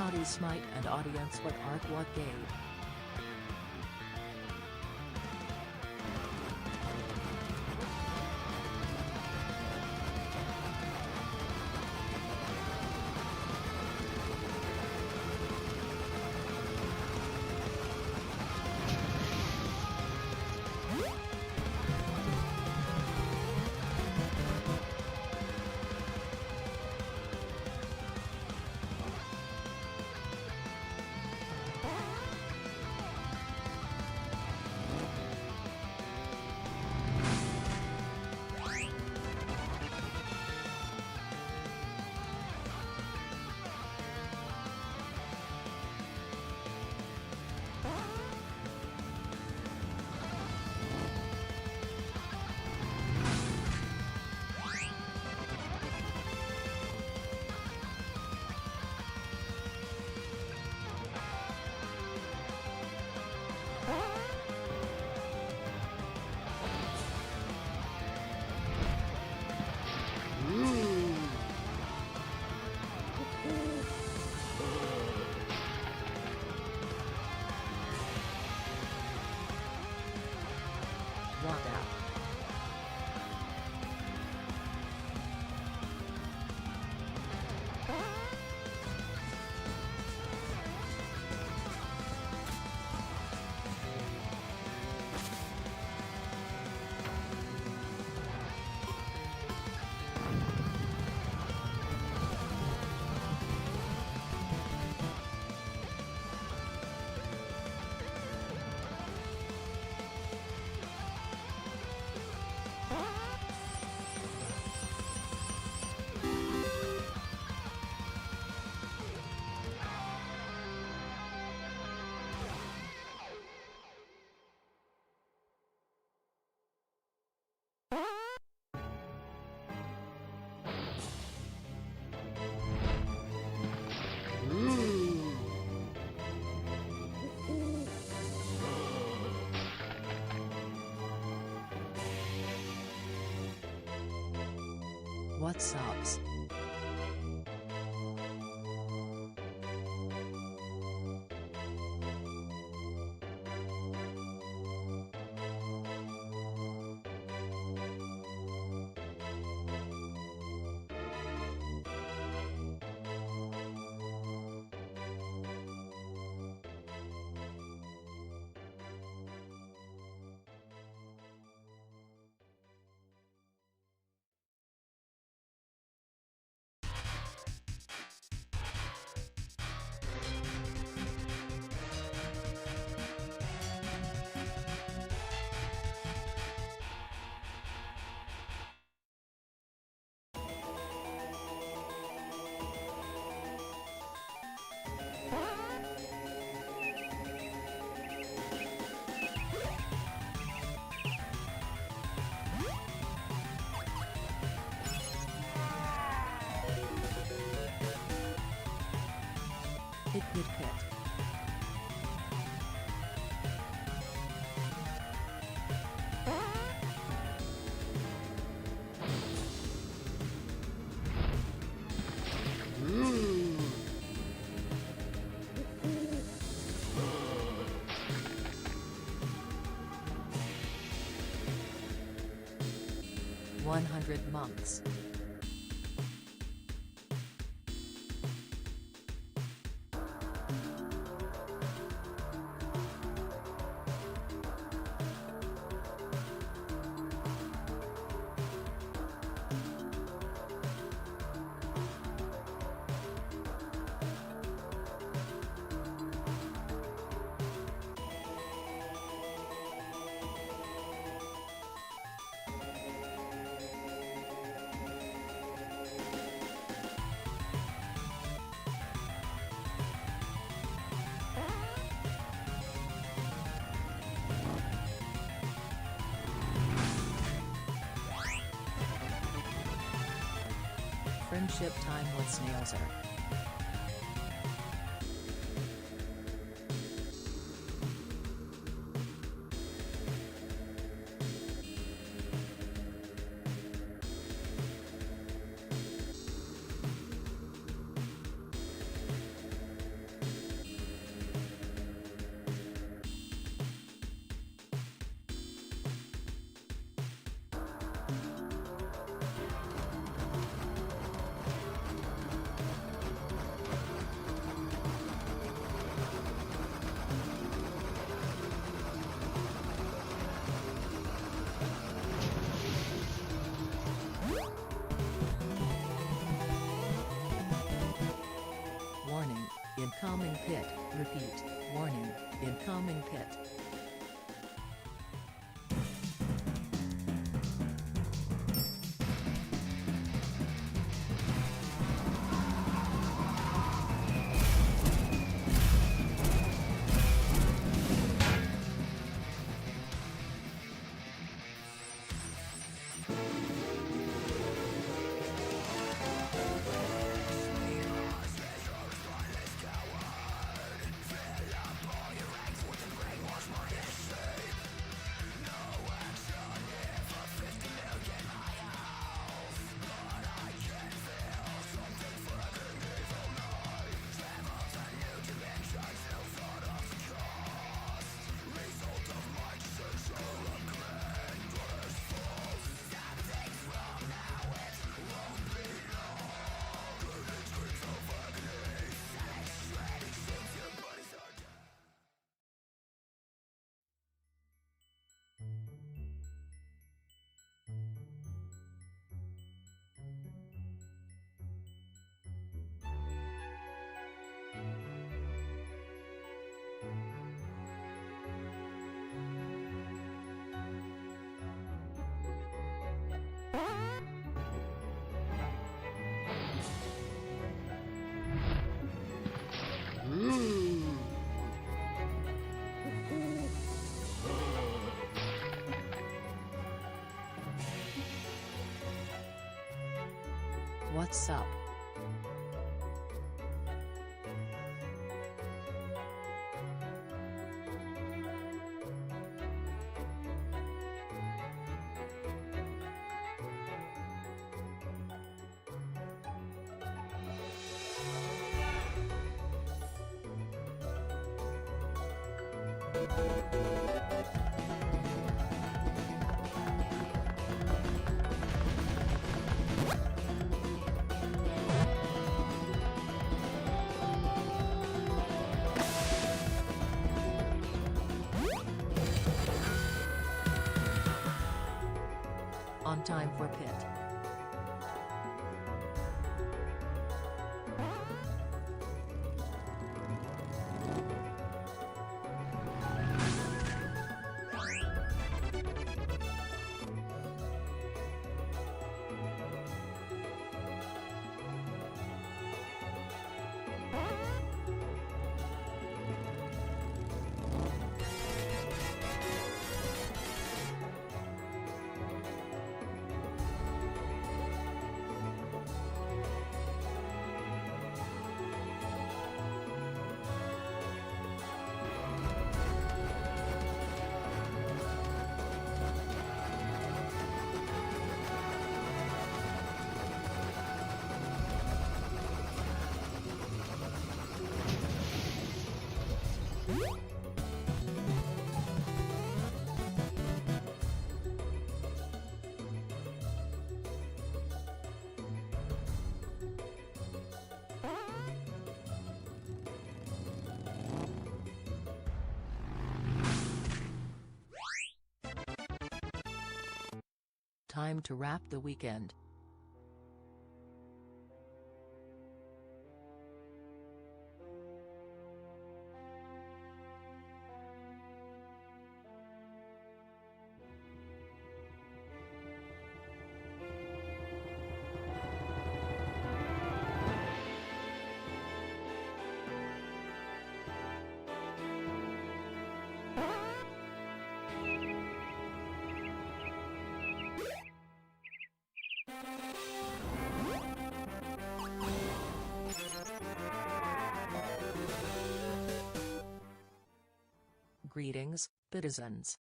Howdy Smite and audience, what arc what game? Walk out. What's ups? Hit hit hit. Ooh. 100 monks. Friendship time with Snailser. Repeat. Warning. Incoming pit. What's up? On time for pit. Time to wrap the weekend. Greetings, citizens.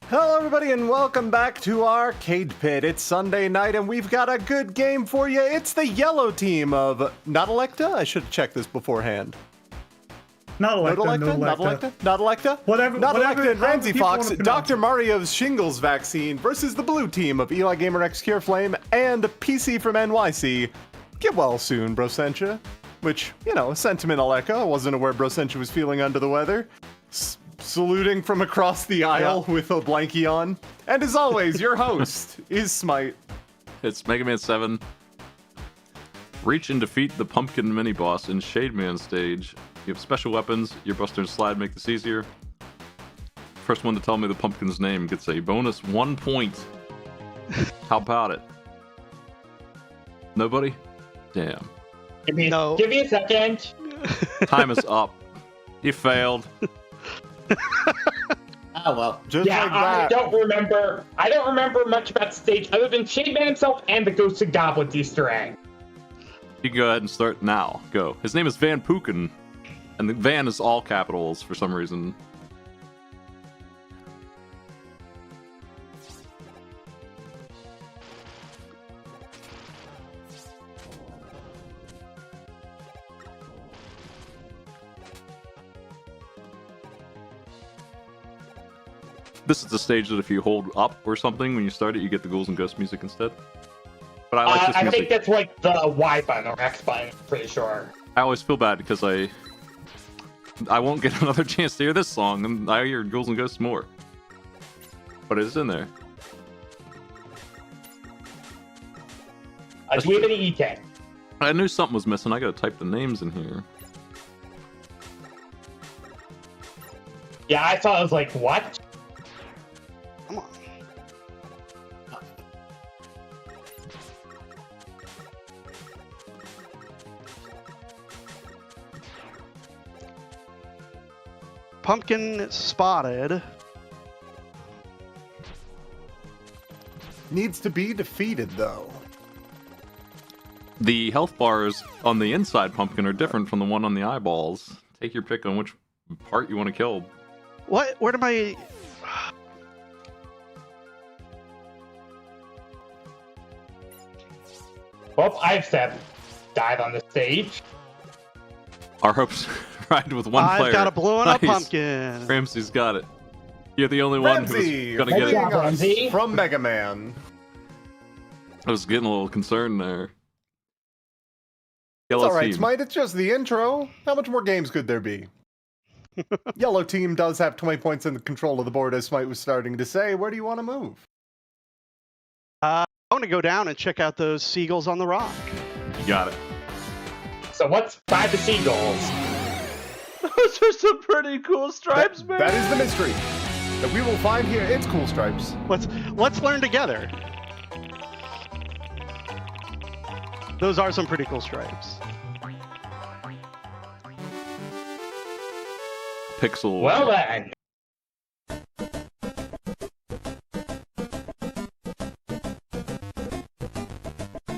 Hello everybody and welcome back to Arcade Pit. It's Sunday night and we've got a good game for you. It's the yellow team of not Electa? I should check this beforehand. Not Electa, Not Electa, not Electa. Whatever. Not Electa and Ramsey people Fox, wanna pronounce Dr. Mario's shingles vaccine versus the blue team of Eli Gamer X Cure Flame and PC from NYC. Get well soon, Brosentia. Which, you know, a sentimental echo. I wasn't aware Brosentia was feeling under the weather. saluting from across the aisle with a blankie on. And as always, your host is Smite. It's Mega Man 7. Reach and defeat the pumpkin mini-boss in Shade Man stage. You have special weapons. Your Buster and Slide make this easier. First one to tell me the pumpkin's name gets a bonus 1 point. How about it? Nobody? Damn. Give me a second. Time is up. You failed. Oh well. Just yeah, like that. I don't remember much about the stage other than Shademan himself and the Ghost of Goblins Easter egg. You can go ahead and start now. Go. His name is Van Pooken. And the Van is all capitals for some reason. This is the stage that if you hold up or something when you start it, you get the Ghouls and Ghosts music instead. But I like this music. I think that's like the Y button or X button, pretty sure. I always feel bad because I won't get another chance to hear this song, and I hear Ghouls and Ghosts more. But it's in there. Do we have any E10? I knew something was missing. I gotta type the names in here. Yeah, I thought I was like, what? Come on. Pumpkin spotted. Needs to be defeated, though. The health bars on the inside pumpkin are different from the one on the eyeballs. Take your pick on which part you want to kill. What? Where am I? Well, I've died on the stage. Our hopes ride with one player. I've got a blowing up Nice. pumpkin. Ramsey's got it. You're the only one Ramsey, who's gonna get holding it. Good job, us Ramsey. from Mega Man. I was getting a little concerned there. It's Yellow all right, team. Smite. It's just the intro. How much more games could there be? Yellow team does have 20 points in the control of the board, as Smite was starting to say. Where do you want to move? I want to go down and check out those seagulls on the rock. You got it. So what's by the seagulls? Those are some pretty cool stripes, man. That is the mystery that we will find here. It's cool stripes. Let's learn together. Those are some pretty cool stripes. Pixel. Well then.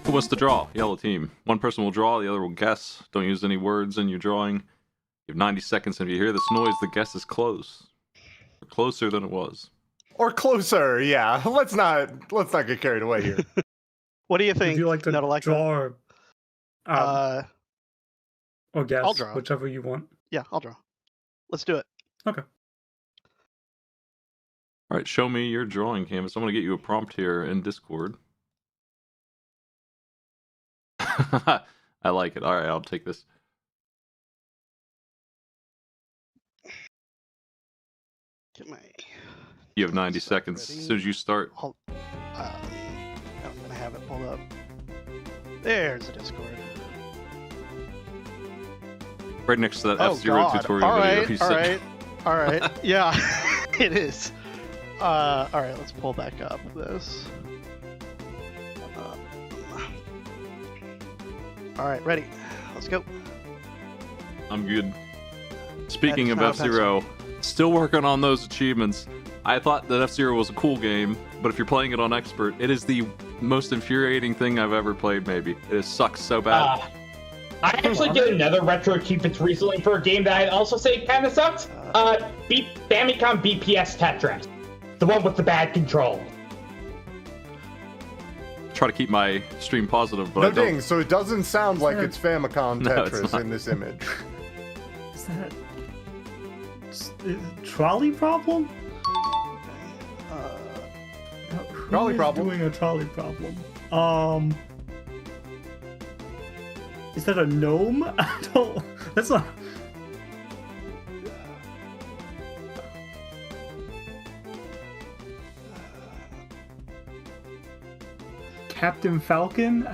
Who wants to draw? Yellow team. One person will draw, the other will guess. Don't use any words in your drawing. You have 90 seconds. If you hear this noise, the guess is close. Or closer than it was. Or closer, yeah. Let's not get carried away here. What do you think? If you like to Nuttalecta? draw or guess, I'll draw. whichever you want. Yeah, I'll draw. Let's do it. Okay. All right, show me your drawing canvas. I'm going to get you a prompt here in Discord. I like it. All right, I'll take this. Get my. You have 90 seconds. As soon as you start. I'm gonna have it pulled up. There's the Discord. Right next to that Oh, F-Zero God. tutorial All video. right, you all said. right, all right. Yeah, it is. All right, let's pull back up this. All right, ready. Let's go. I'm good. Speaking That of is not a F-Zero, still working on those achievements. I thought that F-Zero was a cool game, but if you're playing it on Expert, it is the most infuriating thing I've ever played, maybe. It sucks so bad. I actually did another retro achievement recently for a game that I'd also say kind of sucks. Famicom BPS Tetris. The one with the bad control. Try to keep my stream positive, but No I don't. ding, so it doesn't sound like it's Famicom No, it's Tetris not. in this image. Is that trolley problem? Who Trolley is problem. doing a trolley problem? Is that a gnome? I don't. That's not. Captain Falcon. Draw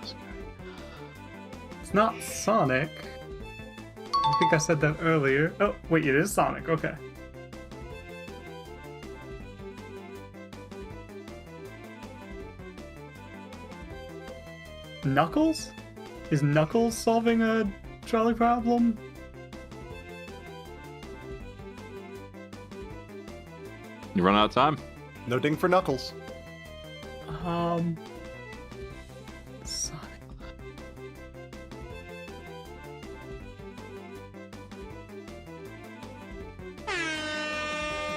this guy. It's not Sonic. I think I said that earlier. Oh, wait, it is Sonic. Okay. Knuckles? Is Knuckles solving a trolley problem? You run out of time. No ding for Knuckles. Sonic.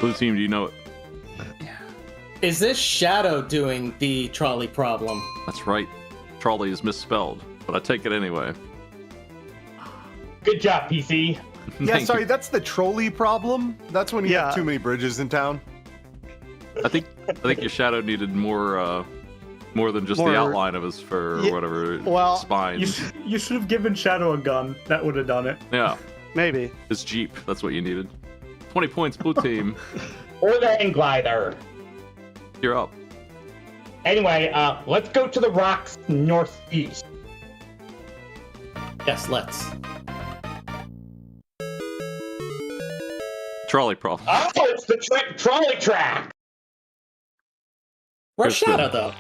Blue team, do you know it? Is this Shadow doing the trolley problem? That's right. Trolley is misspelled, but I take it anyway. Good job, PC. Yeah, Thank sorry, you. that's the trolley problem. That's when you have Yeah. too many bridges in town. I think your shadow needed more than just More- the outline of his fur or Yeah, whatever. well, spine. You should have given Shadow a gun. That would have done it. Yeah, Maybe. his Jeep. That's what you needed. 20 points, blue team. Or the hang glider. You're up. Anyway, let's go to the rocks northeast. Yes, let's. Trolley problem. Oh, it's the trolley track. Where's Here's the- Shadow, though?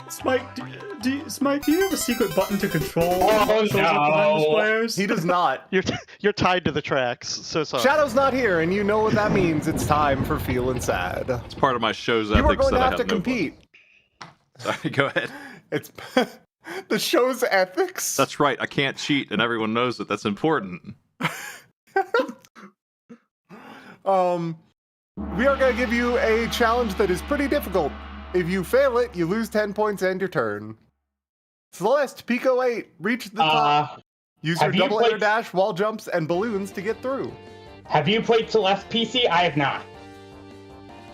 Smite, Smite, do you have a secret button to control? Oh, what shows up behind the no. squares? He does not. You're tied to the tracks. So sorry. Shadow's not here, and you know what that means. It's time for feeling sad. It's part of my show's You ethics are going to that I have to no fun. compete. Sorry, go ahead. It's the show's ethics. That's right. I can't cheat, and everyone knows that. That's important. We are going to give you a challenge that is pretty difficult. If you fail it, you lose 10 points and your turn. Celeste, Pico 8, reach the top. Use your have you double air played- dash, wall jumps, and balloons to get through. Have you played Celeste PC? I have not.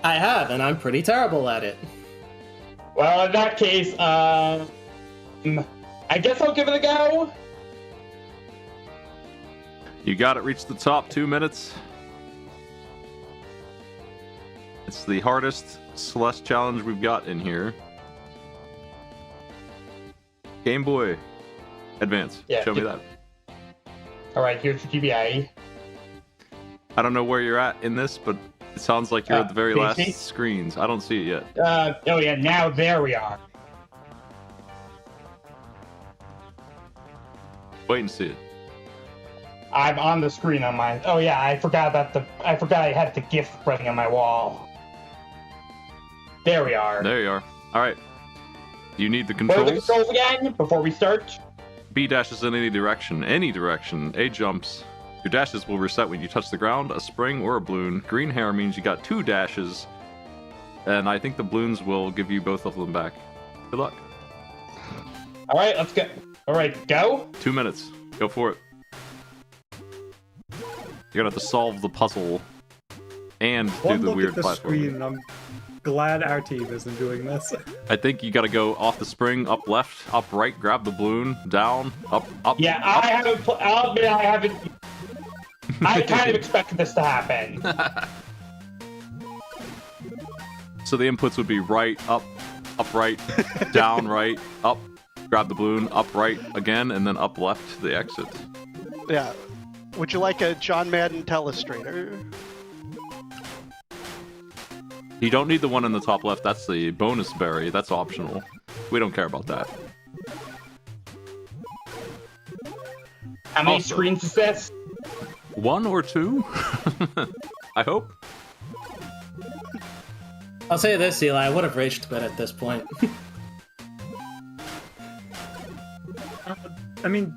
I have, and I'm pretty terrible at it. Well, in that case, I guess I'll give it a go. You got it. Reach the top. 2 minutes. It's the hardest Celeste challenge we've got in here. Game Boy Advance. Yeah, Show me that. All right, here's your GBA. I don't know where you're at in this, but it sounds like you're at the very last PC? screens. I don't see it yet. Oh yeah, now there we are. Wait and see it. I'm on the screen on mine. Oh yeah, I forgot I had the GIF running on my wall. There we are. There you are. All right. Do you need the What are the controls? controls again before we start? B dashes in any direction. Any direction. A jumps. Your dashes will reset when you touch the ground, a spring, or a balloon. Green hair means you got 2 dashes. And I think the balloons will give you both of them back. Good luck. All right, let's go. All right, go. 2 minutes. Go for it. You're gonna have to solve the puzzle and do One the look weird at the platforming. screen, and I'm glad our team isn't doing this. I think you gotta go off the spring, up left, up right, grab the balloon, down, up. Yeah, up. I haven't. I'll admit I haven't. I kind of expected this to happen. So the inputs would be right, up right, down right, up, grab the balloon, up right again, and then up left to the exit. Yeah. Would you like a John Madden Telestrator? You don't need the one in the top left, that's the bonus berry, that's optional. We don't care about that. How many Also- screens is this? 1 or 2? I hope. I'll say this, Eli, I would have raged quit at this point. I mean,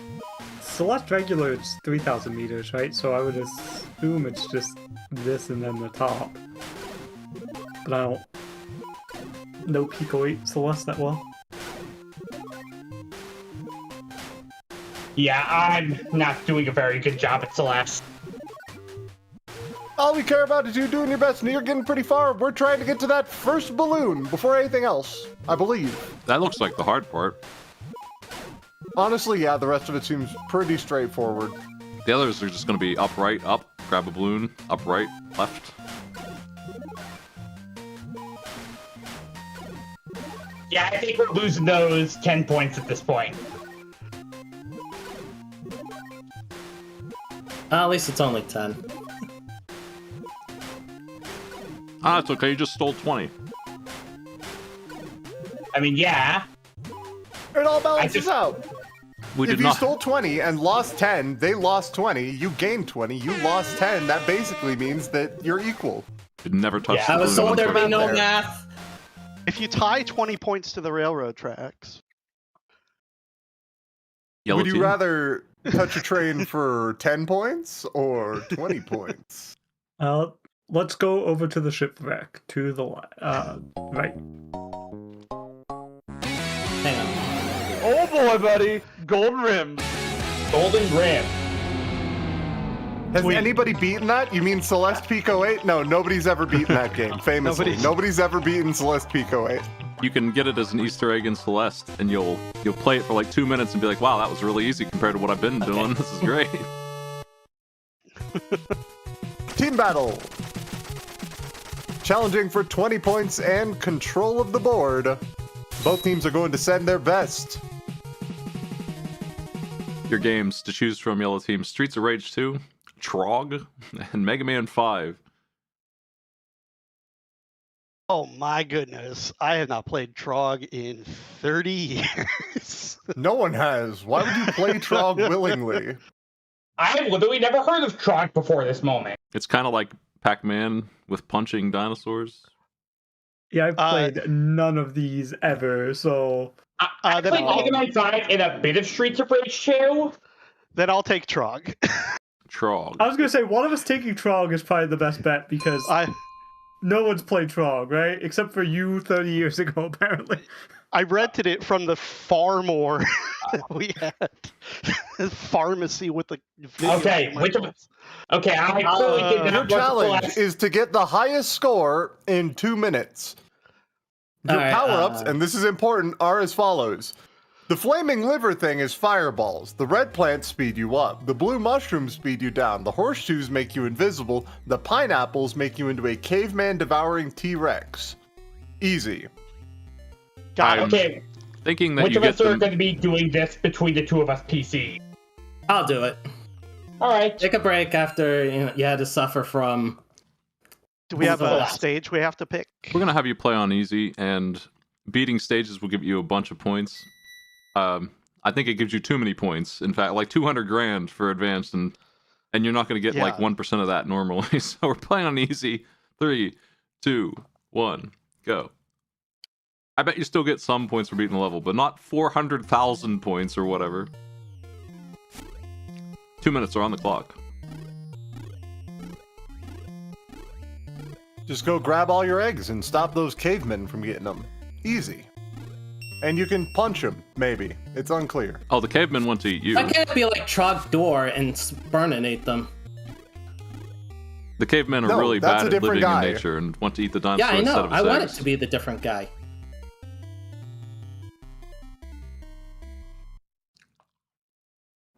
Celeste regular is 3,000 meters, right? So I would assume it's just this and then the top. But I don't know Pico 8 Celeste that well. Yeah, I'm not doing a very good job at Celeste. All we care about is you doing your best, and you're getting pretty far. We're trying to get to that first balloon before anything else, I believe. That looks like the hard part. Honestly, yeah, the rest of it seems pretty straightforward. The others are just gonna be up right, up, grab a balloon, up, right, left. Yeah, I think we're losing those 10 points at this point. At least it's only 10. Ah, it's okay. You just stole 20. I mean, yeah. It all balances out. We If did you not. stole 20 and lost 10, they lost 20. You gained 20. You lost 10. That basically means that you're equal. It never touched Yeah. the I was balloon. told there'd be Math no there. math. If you tie 20 points to the railroad tracks, Yellow Would you team. rather touch a train for 10 points or 20 points? Let's go over to the shipwreck to the right. Hang on. Oh boy, buddy. Golden rims. Golden Rim. Has anybody beaten that? You mean Celeste Pico 8? No, nobody's ever beaten that game, famously. Nobody's ever beaten Celeste Pico 8. You can get it as an Easter egg in Celeste, and you'll play it for like 2 minutes and be like, "Wow, that was really easy compared to what I've been doing. This is great." Team battle. Challenging for 20 points and control of the board. Both teams are going to send their best. Your games to choose from: Yellow Team, Streets of Rage 2, Trog, and Mega Man 5. oh my goodness, I have not played Trog in 30 years. No one has. Why would you play Trog willingly? I have literally never heard of Trog before this moment. It's kind of like Pac-Man with punching dinosaurs. Yeah, I've played none of these ever, so I then played I'll- Mega Man 5 and a bit of Streets of Rage 2. Then I'll take Trog. Trog. I was gonna say one of us taking Trog is probably the best bet because no one's played Trog, right? Except for you 30 years ago, apparently. I rented it from the Farmore that we had. Pharmacy with the video Okay, game which of us? Okay, I clearly did not Your work with challenge Celeste. is to get the highest score in 2 minutes. Your Alright, power-ups, and this is important, are as follows. The flaming liver thing is fireballs. The red plants speed you up. The blue mushrooms speed you down. The horseshoes make you invisible. The pineapples make you into a caveman devouring T-Rex. Easy. Got it. Okay, Thinking that which you of us get are them. going to be doing this between the two of us PC? I'll do it. Alright. Take a break after you had to suffer from. Do we have the a last? stage we have to pick? We're gonna have you play on easy, and beating stages will give you a bunch of points. I think it gives you too many points. In fact, like 200 grand for advanced, and you're not gonna get like Yeah. 1% of that normally. So we're playing on easy. 3, 2, 1, go. I bet you still get some points for beating the level, but not 400,000 points or whatever. 2 minutes are on the clock. Just go grab all your eggs and stop those cavemen from getting them. Easy. And you can punch them, maybe. It's unclear. Oh, the cavemen want to eat you. Why can't it be like Trog Door and burninate them? The cavemen are No, really that's bad a at different living guy. in nature and want to eat the dinosaur Yeah, I instead know. of I its want it eggs. to be the different guy.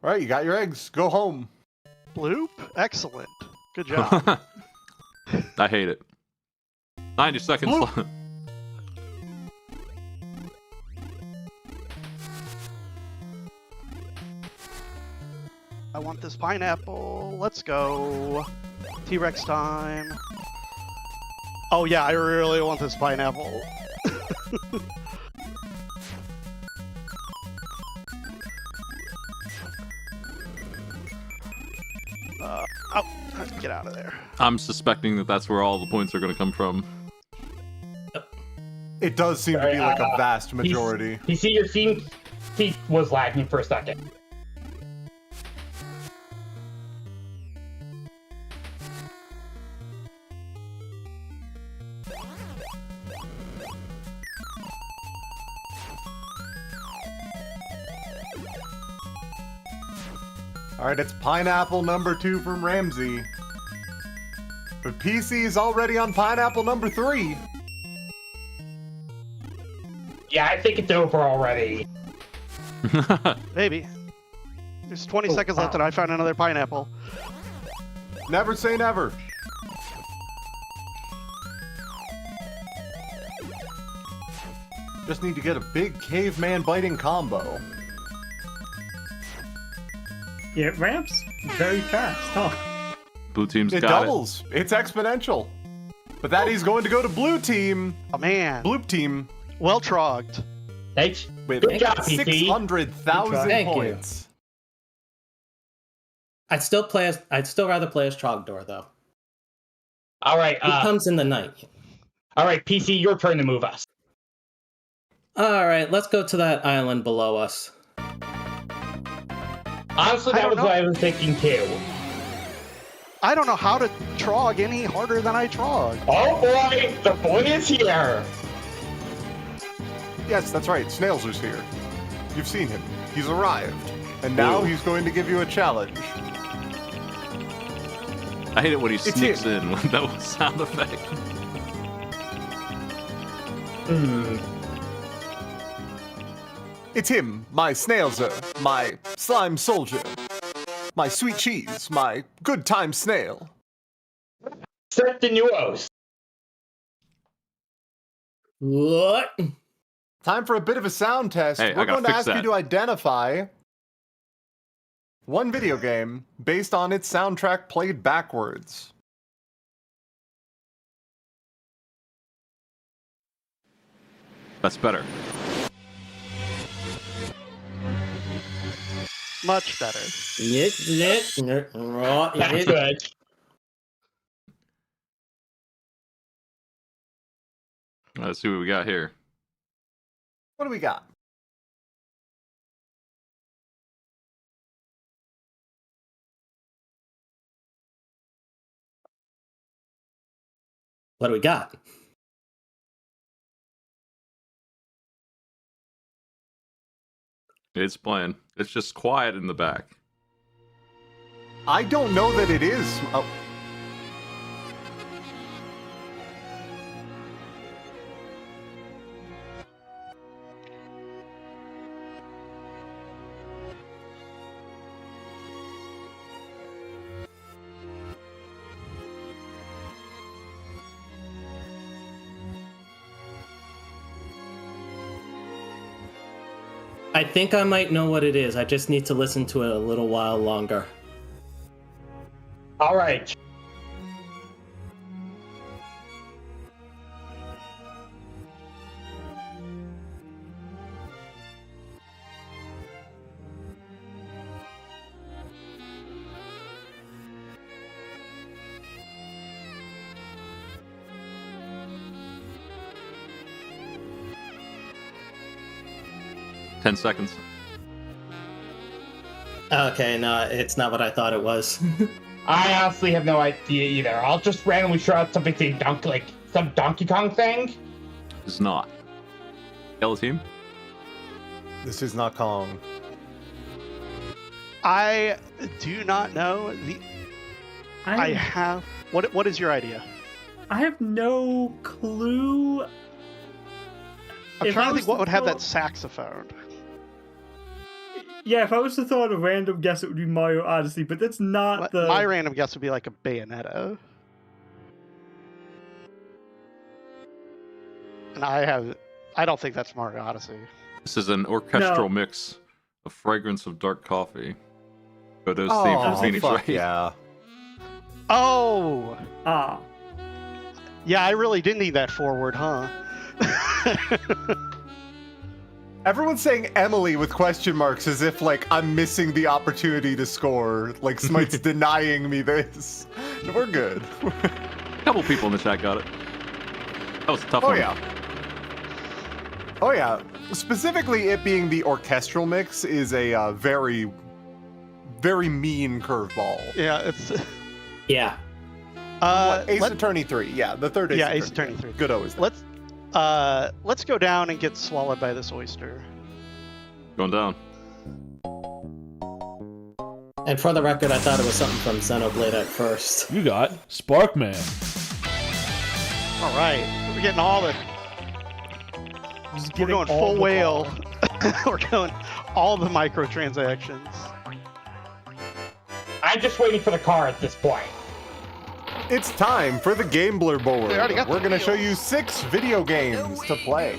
All right, you got your eggs. Go home. Bloop? Excellent. Good job. I hate it. 90 seconds left. I want this pineapple. Let's go. T-Rex time. Oh yeah, I really want this pineapple. Oh, get out of there. I'm suspecting that that's where all the points are going to come from. It does seem to be like a vast majority. PC, your scene was lagging for a second. All right, it's pineapple number 2 from Ramsey. But PC is already on pineapple number 3. Yeah, I think it's over already. Maybe. There's 20 seconds left and I found another pineapple. Never say never. Just need to get a big caveman biting combo. Yeah, it ramps very fast, huh? Blue team's It got doubles. It's exponential. But that is going to go to blue team. Oh man. Bloop team Well trogged. Thanks. with Good job, PT. 600,000 Thank you. points. I'd still rather play as Trogdor though. All right. He comes in the night. All right, PC, your turn to move us. All right, let's go to that island below us. Honestly, I that don't was know. what I was thinking too. I don't know how to trog any harder than I trog. Oh boy, the boy is here. Yes, that's right. Snails's here. You've seen him. He's arrived. And now he's going to give you a challenge. I hate it when he It's sneaks him. in with no sound effect. It's him, my Snailser, my slime soldier, my sweet cheese, my good time snail. Set the nuos. What? Time for a bit of a sound test. Hey, I We're gotta going to fix ask you that. to identify one video game based on its soundtrack played backwards. That's better. Much better. That's good. Let's see what we got here. What do we got? What do we got? It's playing. It's just quiet in the back. I don't know that it is. Oh. I think I might know what it is. I just need to listen to it a little while longer. All right. Ten seconds. Okay, no, it's not what I thought it was. I honestly have no idea either. I'll just randomly throw out something saying like some Donkey Kong thing. It's not. Yellow team? This is not Kong. I do not know the. I have. What is your idea? I have no clue. I'm If trying I to was think what would have throw- that saxophone. Yeah, if I was to throw out a random guess, it would be Mario Odyssey, but that's not the. My random guess would be like a Bayonetta. And I don't think that's Mario Odyssey. This is an orchestral mix of Fragrance of Dark Coffee. Godot's theme from Phoenix fuck Wright. yeah. Oh! Ah. Yeah, I really did need that forward, huh? Everyone's saying Emily with question marks as if, like, I'm missing the opportunity to score. Like, Smite's denying me this. We're good. A couple people in the chat got it. That was a tough Oh, one. yeah. Oh, yeah. Specifically, it being the orchestral mix is a very, very mean curveball. Yeah, it's. Yeah. Ace Attorney 3. Yeah, the third Ace Yeah, Attorney. Ace Attorney 3. Good always. Let's go down and get swallowed by this oyster. Going down. And for the record, I thought it was something from Xenoblade at first. You got Sparkman. All right, we're getting all the. We're going full whale. We're going all the microtransactions. I'm just waiting for the car at this point. It's time for the Gambler Board. They already got the We're going to show videos. you 6 video games to play.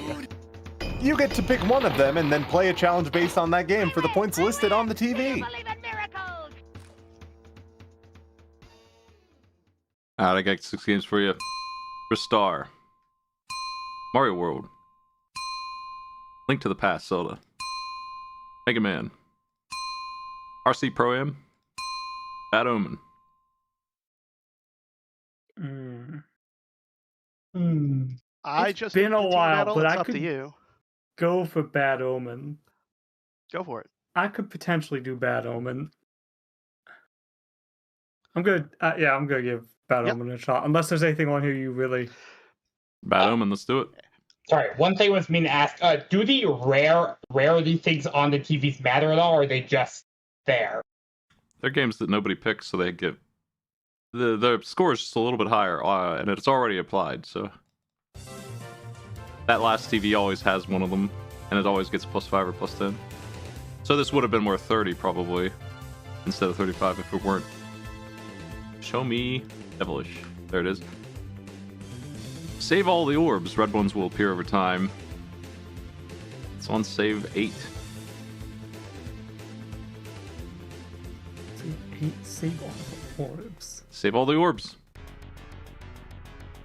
You get to pick one of them and then play a challenge based on that game for the points listed on the TV. Alright, I got 6 games for you. For Star. Mario World. Link to the Past, Zelda. Mega Man. RC Pro-Am. Bad Omen. I It's just been did a the team while, battle. but It's I up could- to you. Go for Bad Omen. Go for it. I could potentially do Bad Omen. I'm good. I'm gonna give Bad Yep. Omen a shot. Unless there's anything on here you really. Bad Omen, let's do it. Sorry, one thing was me to ask: do the rarity things on the TVs matter at all, or are they just there? They're games that nobody picks, so they get the score is just a little bit higher, and it's already applied. So that last TV always has one of them, and it always gets +5 or +10. So this would have been worth 30 probably instead of 35 if it weren't. Show me devilish. There it is. Save all the orbs. Red ones will appear over time. It's on save 8. Save all the orbs. Save all the orbs.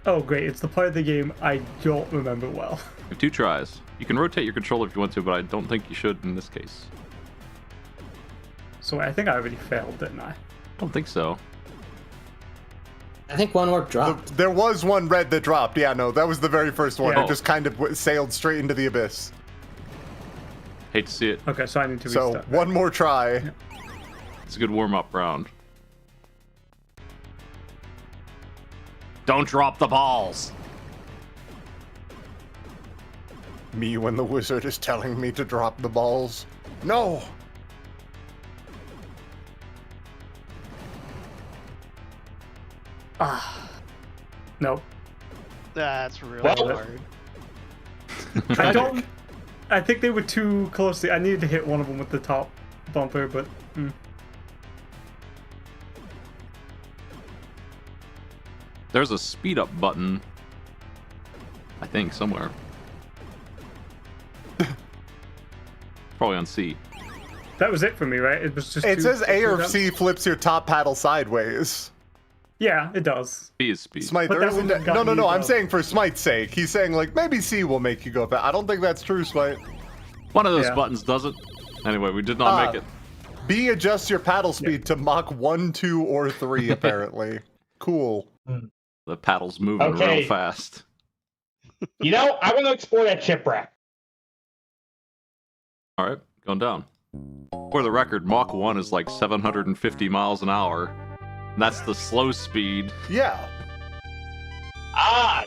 Oh, great. It's the part of the game I don't remember well. You have 2 tries. You can rotate your controller if you want to, but I don't think you should in this case. So I think I already failed, didn't I? I don't think so. I think one orb dropped. There was one red that dropped. Yeah, no, that was the very first one. Yeah. It just kind of sailed straight into the abyss. Hate to see it. Okay, so I need to So, restart. one more try. It's a good warm-up round. Don't drop the balls. Me when the wizard is telling me to drop the balls. No! Nope. That's really Well- hard. I don't. I think they were too close. I needed to hit one of them with the top bumper, but. There's a speed up button. I think somewhere. Probably on C. That was it for me, right? It was just. It two- says A two or jumps? C flips your top paddle sideways. Yeah, it does. B is speed. Smite, But there that isn't. wouldn't have No, gotten no, you I'm both. saying for Smite's sake. He's saying, like, maybe C will make you go fast. I don't think that's true, Smite. One of those Yeah. buttons does it. Anyway, we did not make it. B adjusts your paddle speed to Mach 1, 2, or 3, apparently. Cool. The paddle's moving Okay. real fast. You know, I want to explore that shipwreck. All right, going down. For the record, Mach 1 is like 750 miles an hour. That's the slow speed. Yeah.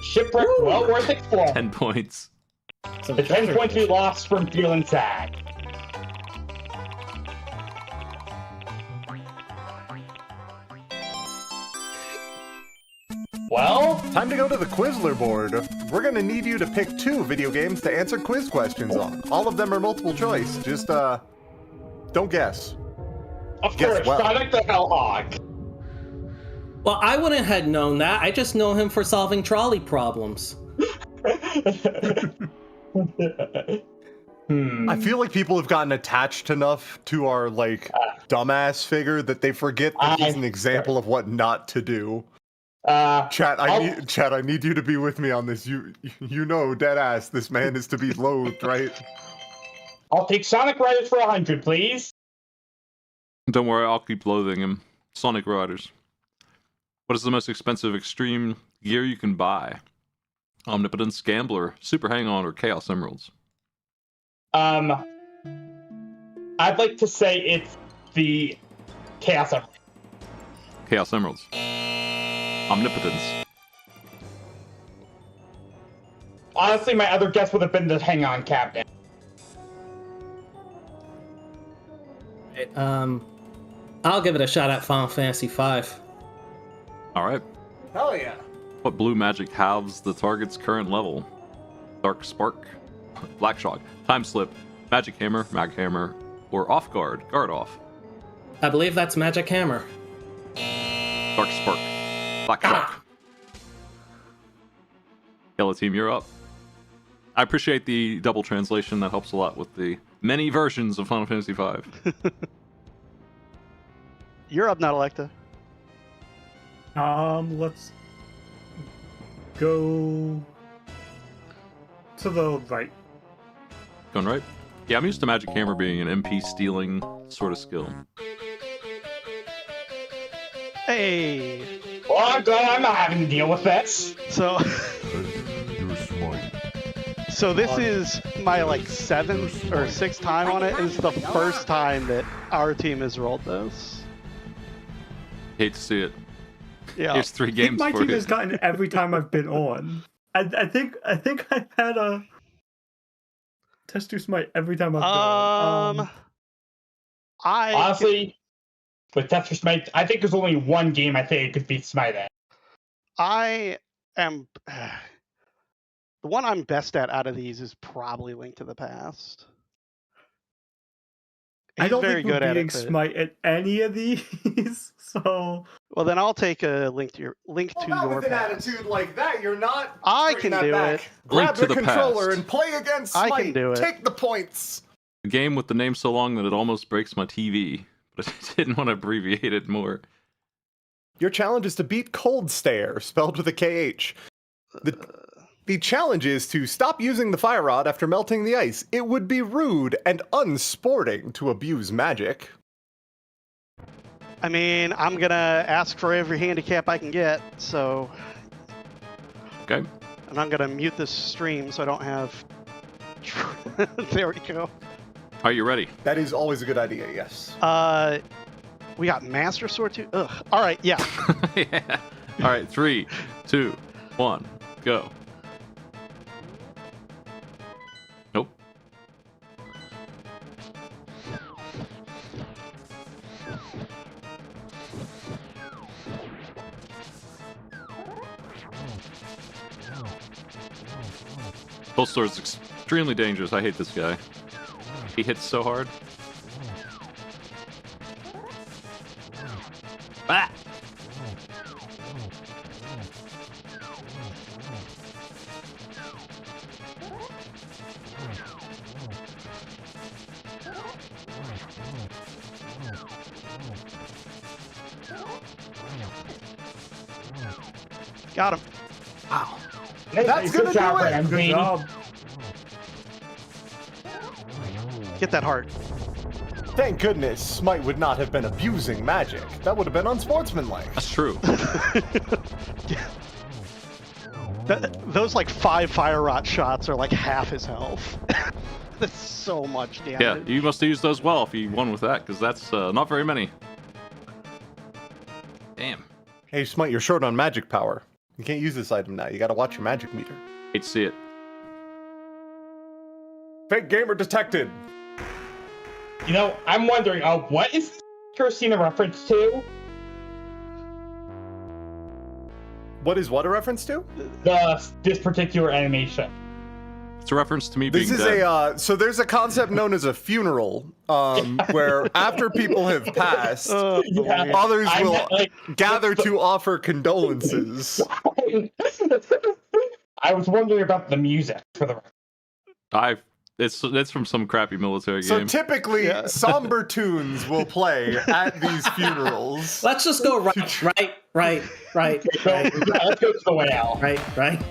Shipwreck, well worth exploring. 10 points. Some The 10 treasure points we treasure. lost from feeling sad. Well, Time to go to the Quizler board. We're gonna need you to pick 2 video games to answer quiz questions on. All of them are multiple choice. Just, don't guess. of Guess course, well. Sonic the Hellhog. Well, I wouldn't have known that. I just know him for solving trolley problems. I feel like people have gotten attached enough to our, like, dumbass figure that they forget that he's an example of what not to do. Chat, I need you to be with me on this. You know, dead ass, this man is to be loathed, right? I'll take Sonic Riders for 100, please. Don't worry, I'll keep loathing him. Sonic Riders. What is the most expensive extreme gear you can buy? Omnipotence, Gambler, Super Hang-On, or Chaos Emeralds? I'd like to say it's the Chaos Emerald. Chaos Emeralds. Omnipotence. Honestly, my other guess would have been the Hang On Captain. I'll give it a shot at Final Fantasy V. Alright. Hell yeah. What blue magic halves the target's current level? Dark Spark, Black Shock, Time Slip, Magic Hammer, Mag Hammer, or Off Guard, Guard Off? I believe that's Magic Hammer. Dark Spark, Black Shock. Yellow Team, you're up. I appreciate the double translation. That helps a lot with the many versions of Final Fantasy V. You're up now, Electa. Let's go to the right. Going right? Yeah, I'm used to Magic Hammer being an MP stealing sort of skill. Hey. Well, I'm glad I'm not having to deal with this. So this is my like 7th or 6th time on it. It's the first time that our team has rolled this. Hate to see it. Yeah. Here's 3 I think games my for team you. has gotten it every time I've been on. I think I've had a test to smite every time I've gone. Honestly, with Tetris Smite, I think there's only one game I think it could beat Smite at. I am the one I'm best at out of these is probably Link to the Past. I don't very think we're good at beating it. But... Smite at any of these, so Well, then I'll take a Link to your Not your with an past. attitude like that. You're not. I bringing can that do back. it. Grab Link to the the controller past. and play against I Smite. can do it. Take the points. A game with the name so long that it almost breaks my TV, but I didn't want to abbreviate it more. Your challenge is to beat Cold Stare, spelled with a KH. The challenge is to stop using the fire rod after melting the ice. It would be rude and unsporting to abuse magic. I mean, I'm gonna ask for every handicap I can get, so. Okay. And I'm gonna mute this stream so I don't have. There we go. Are you ready? That is always a good idea, yes. We got Master Sword too. Ugh. All right, yeah. Yeah. All right, 3, 2, 1, go. Nope. Bullstar is extremely dangerous. I hate this guy. He hits so hard. Ah! Got him. Wow. That's gonna do it. I'm good green. job. Get that heart. Thank goodness Smite would not have been abusing magic. That would have been unsportsmanlike. That's true. Those like 5 fire rot shots are like half his health. That's so much damage. Yeah, you must have used those well if you won with that, because that's not very many. Damn. Hey, Smite, you're short on magic power. You can't use this item now. You gotta watch your magic meter. Hate to see it. Fake gamer detected. You know, I'm wondering, what is Cursing a reference to? What is what a reference to? This particular animation. It's a reference to me being This is dead. so there's a concept known as a funeral, where after people have passed, Yeah, others I will meant, like, gather to offer condolences. I was wondering about the music for the record. It's from some crappy military So game. typically, somber tunes will play at these funerals. Let's just go right. So, yeah, let's go to the way out. Right.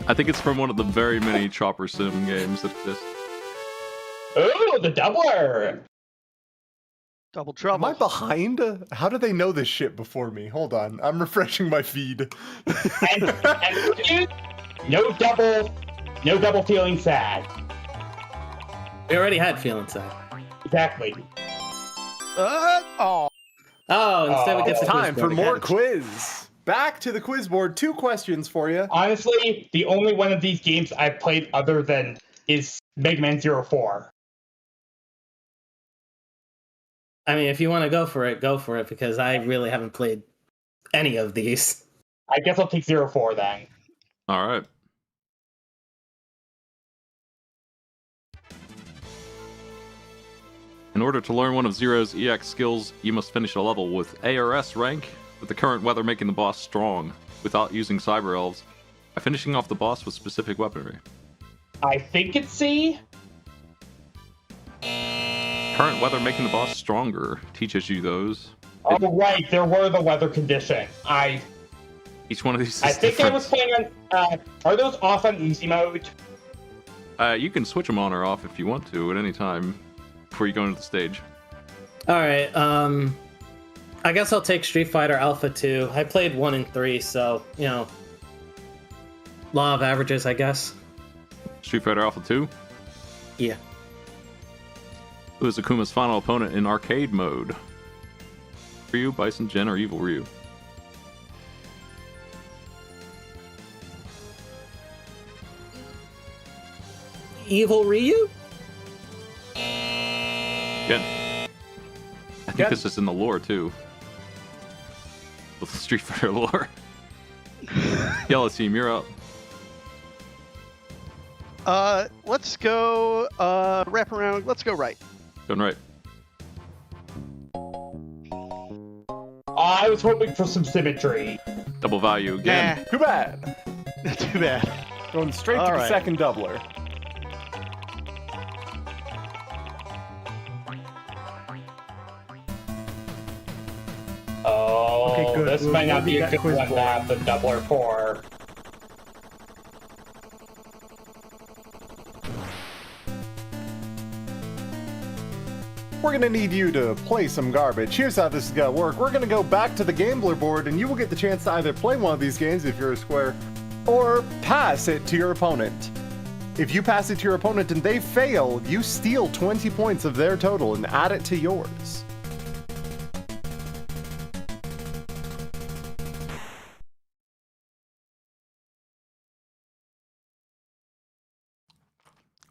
I think it's from one of the very many Chopper Sim games that exist. Ooh, the doubler! Double Am trouble. I behind? How do they know this shit before me? Hold on, I'm refreshing my feed. And no double feeling sad. We already had feeling sad. Exactly. Oh. Oh, instead we get It's the time quiz for board. more Got it. quiz. Back to the quiz board. 2 questions for you. Honestly, the only one of these games I've played other than is Mega Man 04. I mean, if you want to go for it, because I really haven't played any of these. I guess I'll take 04 then. All right. In order to learn one of Zero's EX skills, you must finish a level with ARS rank, with the current weather making the boss strong, without using Cyber Elves. By finishing off the boss with specific weaponry. I think it's C. Current weather making the boss stronger teaches you those. Oh, right, there were the weather conditioning. Each one of these is I think different. I was playing on. Are those off on easy mode? You can switch them on or off if you want to at any time before you go into the stage. All right. I guess I'll take Street Fighter Alpha 2. I played 1 and 3, so law of averages, I guess. Street Fighter Alpha 2? Yeah. Who is Akuma's final opponent in arcade mode? Ryu, Bison, Jin, or Evil Ryu? Evil Ryu? Again. I think this is in the lore, too. With the Street Fighter lore. Yellow team, you're up. Let's go wrap around. Let's go right. Going right. I was hoping for some symmetry. Double value again. Too bad. Too bad. Going straight to All the right. second doubler. Oh, Okay, good. this We'll- might not we'll be do a that good quiz one to board. have the doubler for. We're gonna need you to play some garbage. Here's how this is gonna work. We're gonna go back to the gambler board and you will get the chance to either play one of these games if you're a square, or pass it to your opponent. If you pass it to your opponent and they fail, you steal 20 points of their total and add it to yours.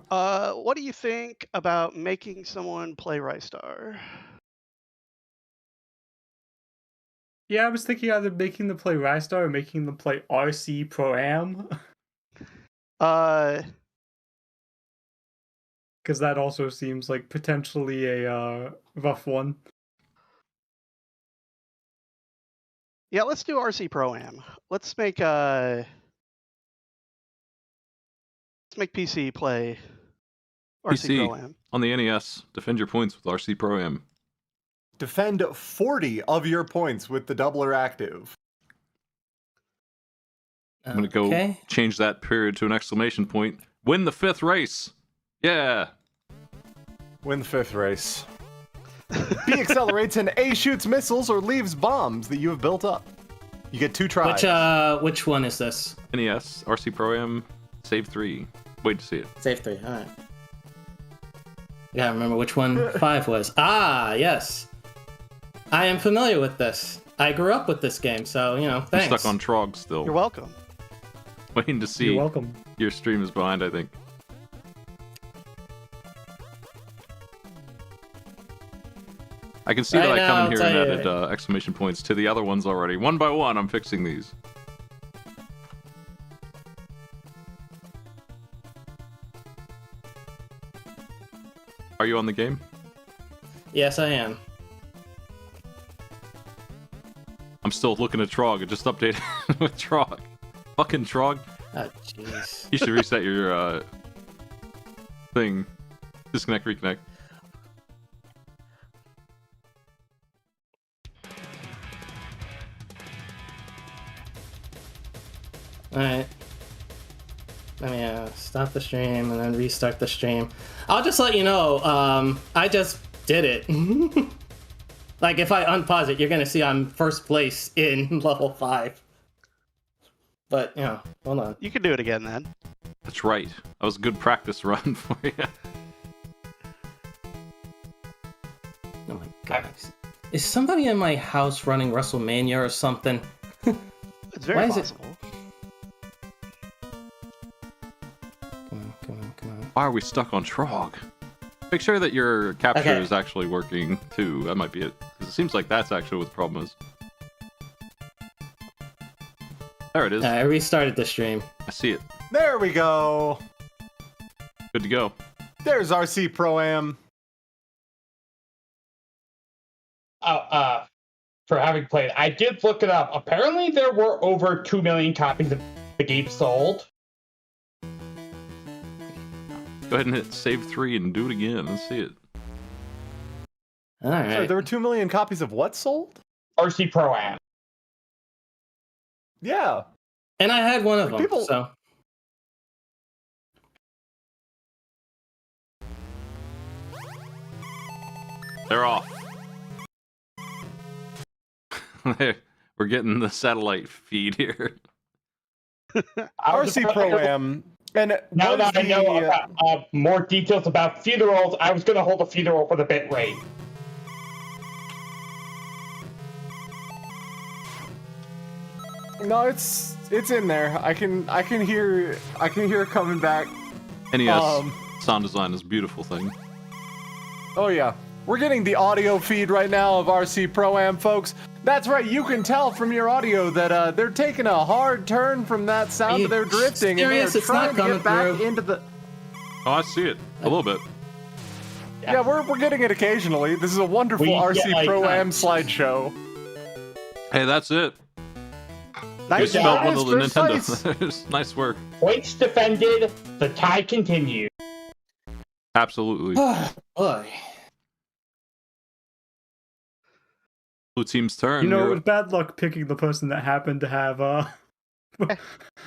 What do you think about making someone play Rystar? Yeah, I was thinking either making them play Rystar or making them play RC Pro Am. Uh, Because that also seems like potentially a rough one. yeah, let's do RC Pro Am. Let's make PC play RC PC. Pro Am. On the NES, defend your points with RC Pro Am. Defend 40 of your points with the doubler active. I'm going to go change that period to an exclamation point. Win the 5th race! Yeah! Win the 5th race. B accelerates and A shoots missiles or leaves bombs that you have built up. You get 2 tries. Which one is this? NES, RC Pro Am, save 3. Wait to see it. Save 3. All right. I gotta remember which one 5 was. Ah, yes. I am familiar with this. I grew up with this game, so thanks. I'm stuck on Trog still. You're welcome. Waiting to see. You're welcome. Your stream is behind, I think. I can see that I come in here and added exclamation points to the other ones already. One by one, I'm fixing these. Are you on the game? Yes, I am. I'm still looking at Trog. It just updated with Trog. Fucking Trog. Oh, jeez. You should reset your thing. Disconnect, reconnect. Alright. Let me stop the stream and then restart the stream. I'll just let you know, I just did it. Like, if I unpause it, you're gonna see I'm first place in level 5. But, hold on. You can do it again then. That's right. That was a good practice run for you. Oh my god. Is somebody in my house running WrestleMania or something? It's very Why is it- possible. Come on. Why are we stuck on Trog? Make sure that your capture Okay. is actually working too. That might be it. Because it seems like that's actually what the problem is. There it is. I restarted the stream. I see it. There we go. Good to go. There's RC Pro Am. For having played, I did look it up. Apparently, there were over 2 million copies of The game sold. Go ahead and hit save 3 and do it again. Let's see it. All right. Sorry, there were 2 million copies of what sold? RC Pro Am. Yeah. And I had one of them. People- So They're off. We're getting the satellite feed here. RC Pro Am. And Now was that I know the, about, more details about funerals, I was going to hold a funeral for the bit rate. No, it's in there. I can hear it coming back. NES sound design is a beautiful thing. Oh yeah. We're getting the audio feed right now of RC Pro Am, folks. That's right, you can tell from your audio that they're taking a hard turn from that sound you to their drifting, and they're serious? It's trying not to get coming back through. into the. Oh, I see it. A little bit. Yeah, we're getting it occasionally. This is a wonderful We RC get, like, Pro Am slideshow. Hey, that's it. You Nice spelled job. one of the precise. Nintendo. Nice work. Points defended, the tie continued. Absolutely. boy. Blue team's turn. You know, it You're- was bad luck picking the person that happened to have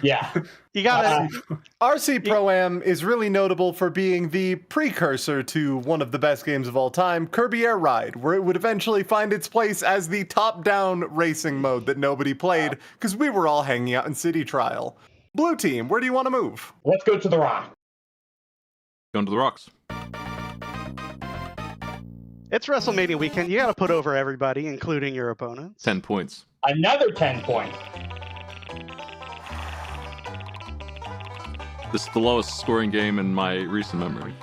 Yeah. You gotta. RC Pro Am is really notable for being the precursor to one of the best games of all time, Kirby Air Ride, where it would eventually find its place as the top-down racing mode that nobody played because we were all hanging out in City Trial. Blue team, where do you want to move? Let's go to the rock. Going to the rocks. It's WrestleMania weekend. You gotta put over everybody, including your opponents. 10 points. Another 10 points. This is the lowest scoring game in my recent memory.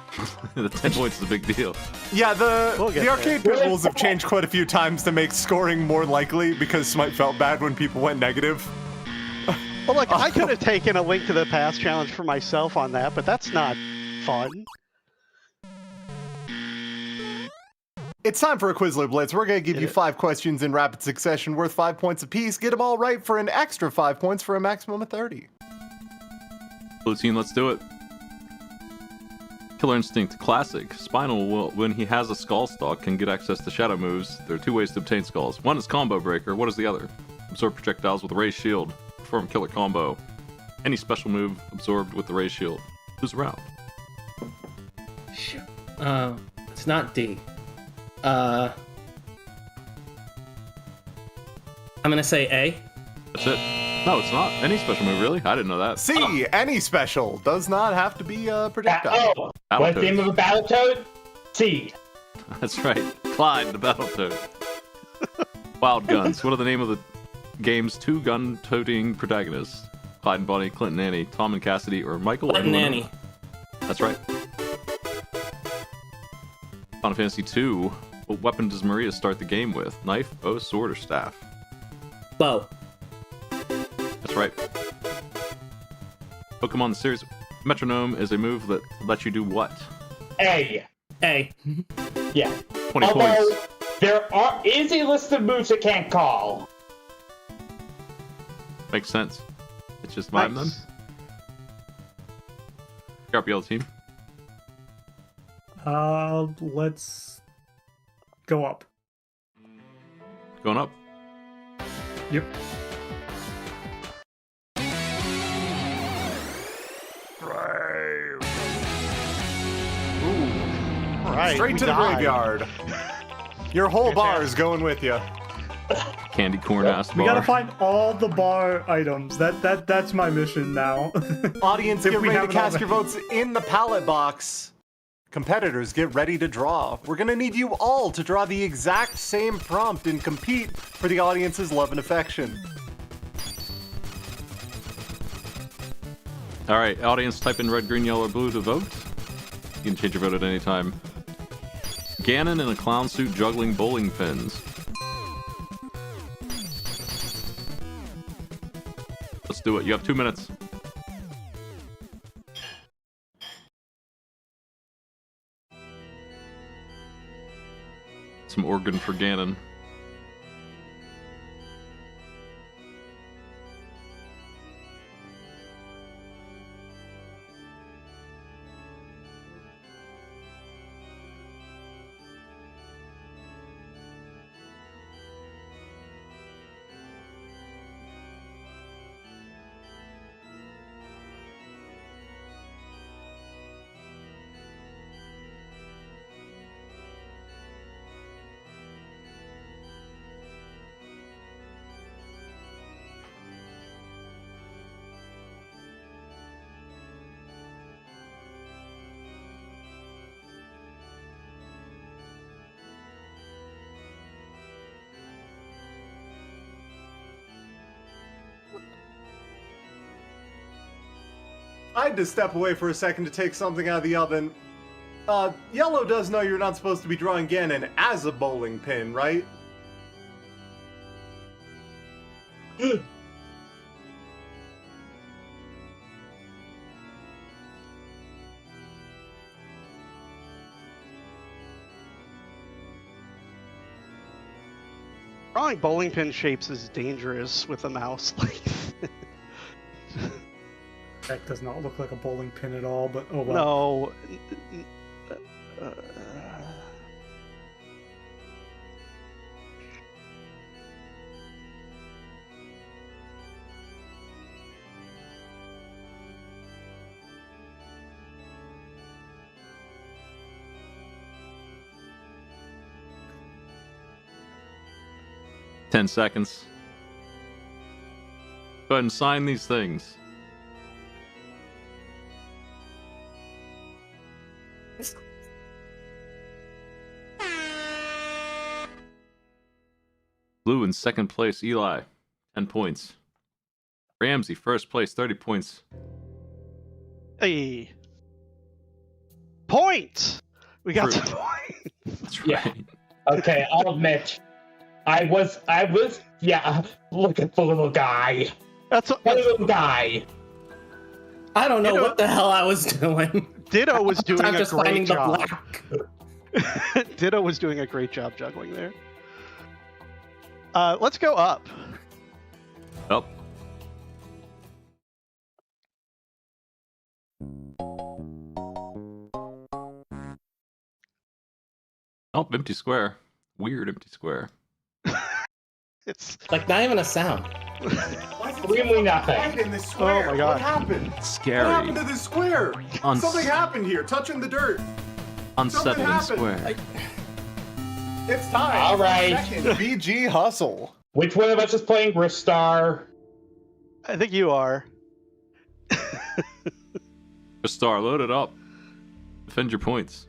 The 10 points is a big deal. Yeah, We'll get the there. arcade pit rules have changed quite a few times to make scoring more likely because Smite felt bad when people went negative. Well, look, I could have taken a Link to the Past challenge for myself on that, but that's not fun. It's time for a Quizler Blitz. We're going to give you It is. 5 questions in rapid succession worth 5 points apiece. Get them all right for an extra 5 points for a maximum of 30. Blue team, let's do it. Killer Instinct Classic. Spinal, will, when he has a skull stalk, can get access to shadow moves. There are 2 ways to obtain skulls. One is Combo Breaker. What is the other? Absorb projectiles with a raised shield. Perform killer combo. Any special move absorbed with the raised shield. Who's around? It's not D. I'm gonna say A. That's it. No, it's not. Any special move, really? I didn't know that. C, any special. Does not have to be projectile. What's the name of a Battletoad? C. That's right. Clyde, the Battletoad. Wild Guns. What are the name of the game's 2 gun-toting protagonists? Clyde and Bonnie, Clint and Annie, Tom and Cassidy, or Michael Clint and anyone Annie. else? That's right. Final Fantasy 2. What weapon does Maria start the game with? Knife, bow, sword, or staff? Bow. That's right. Pokemon the series Metronome is a move that lets you do what? A. A. Yeah. 20 Although points. there is a list of moves it can't call. Makes sense. It's just mime them. You're up, yellow team. let's go up. Going up. Yep. Right. Straight we to the died. graveyard. Your whole bar is going with you. Candy corn ass bar. We gotta find all the bar items. That's my mission now. Audience, If get we ready to haven't cast your already. votes in the pallet box. Competitors, get ready to draw. We're gonna need you all to draw the exact same prompt and compete for the audience's love and affection. All right, audience, type in red, green, yellow, or blue to vote. You can change your vote at any time. Ganon in a clown suit juggling bowling pins. Let's do it. You have 2 minutes. Some organ for Ganon. I had to step away for a second to take something out of the oven. Yellow does know you're not supposed to be drawing Ganon as a bowling pin, right? Drawing bowling pin shapes is dangerous with a mouse. That does not look like a bowling pin at all, but oh well. No. Ten seconds. Go ahead and sign these things. Blue in second place, Eli, 10 points. Ramsey, first place, 30 points. Hey. Point! We got True. the point. That's right. Yeah. Okay, I'll admit. I was, look at the little guy. That's The little guy. I don't know what the hell I was doing. Ditto was doing I'm a just great finding the job. black. Ditto was doing a great job juggling there. Let's go up. Oh. Oh, empty square. Weird empty square. It's Like, not even a sound. Extremely nothing. Right in this square. Oh my God. What happened? Scary. What happened to this square? Uns- Something happened here. Touching the dirt. Unsettling happened. square. It's time. All right. Second VG hustle. Which one of us is playing Ristar? I think you are. A star, load it up. Defend your points.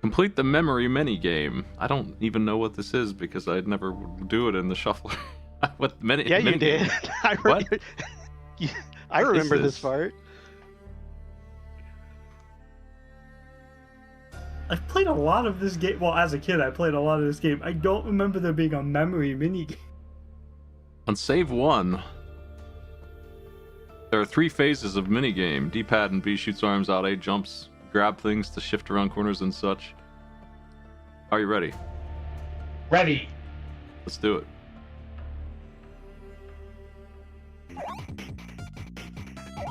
Complete the memory mini game. I don't even know what this is because I'd never do it in the shuffler. What mini? Yeah, you mini did. game? I What? I What is remember this this? part. I've played a lot of this game. Well, as a kid, I played a lot of this game. I don't remember there being a memory mini game. On save 1, there are 3 phases of minigame. D-pad and B shoots arms out, A jumps, grab things to shift around corners and such. Are you ready? Ready. Let's do it.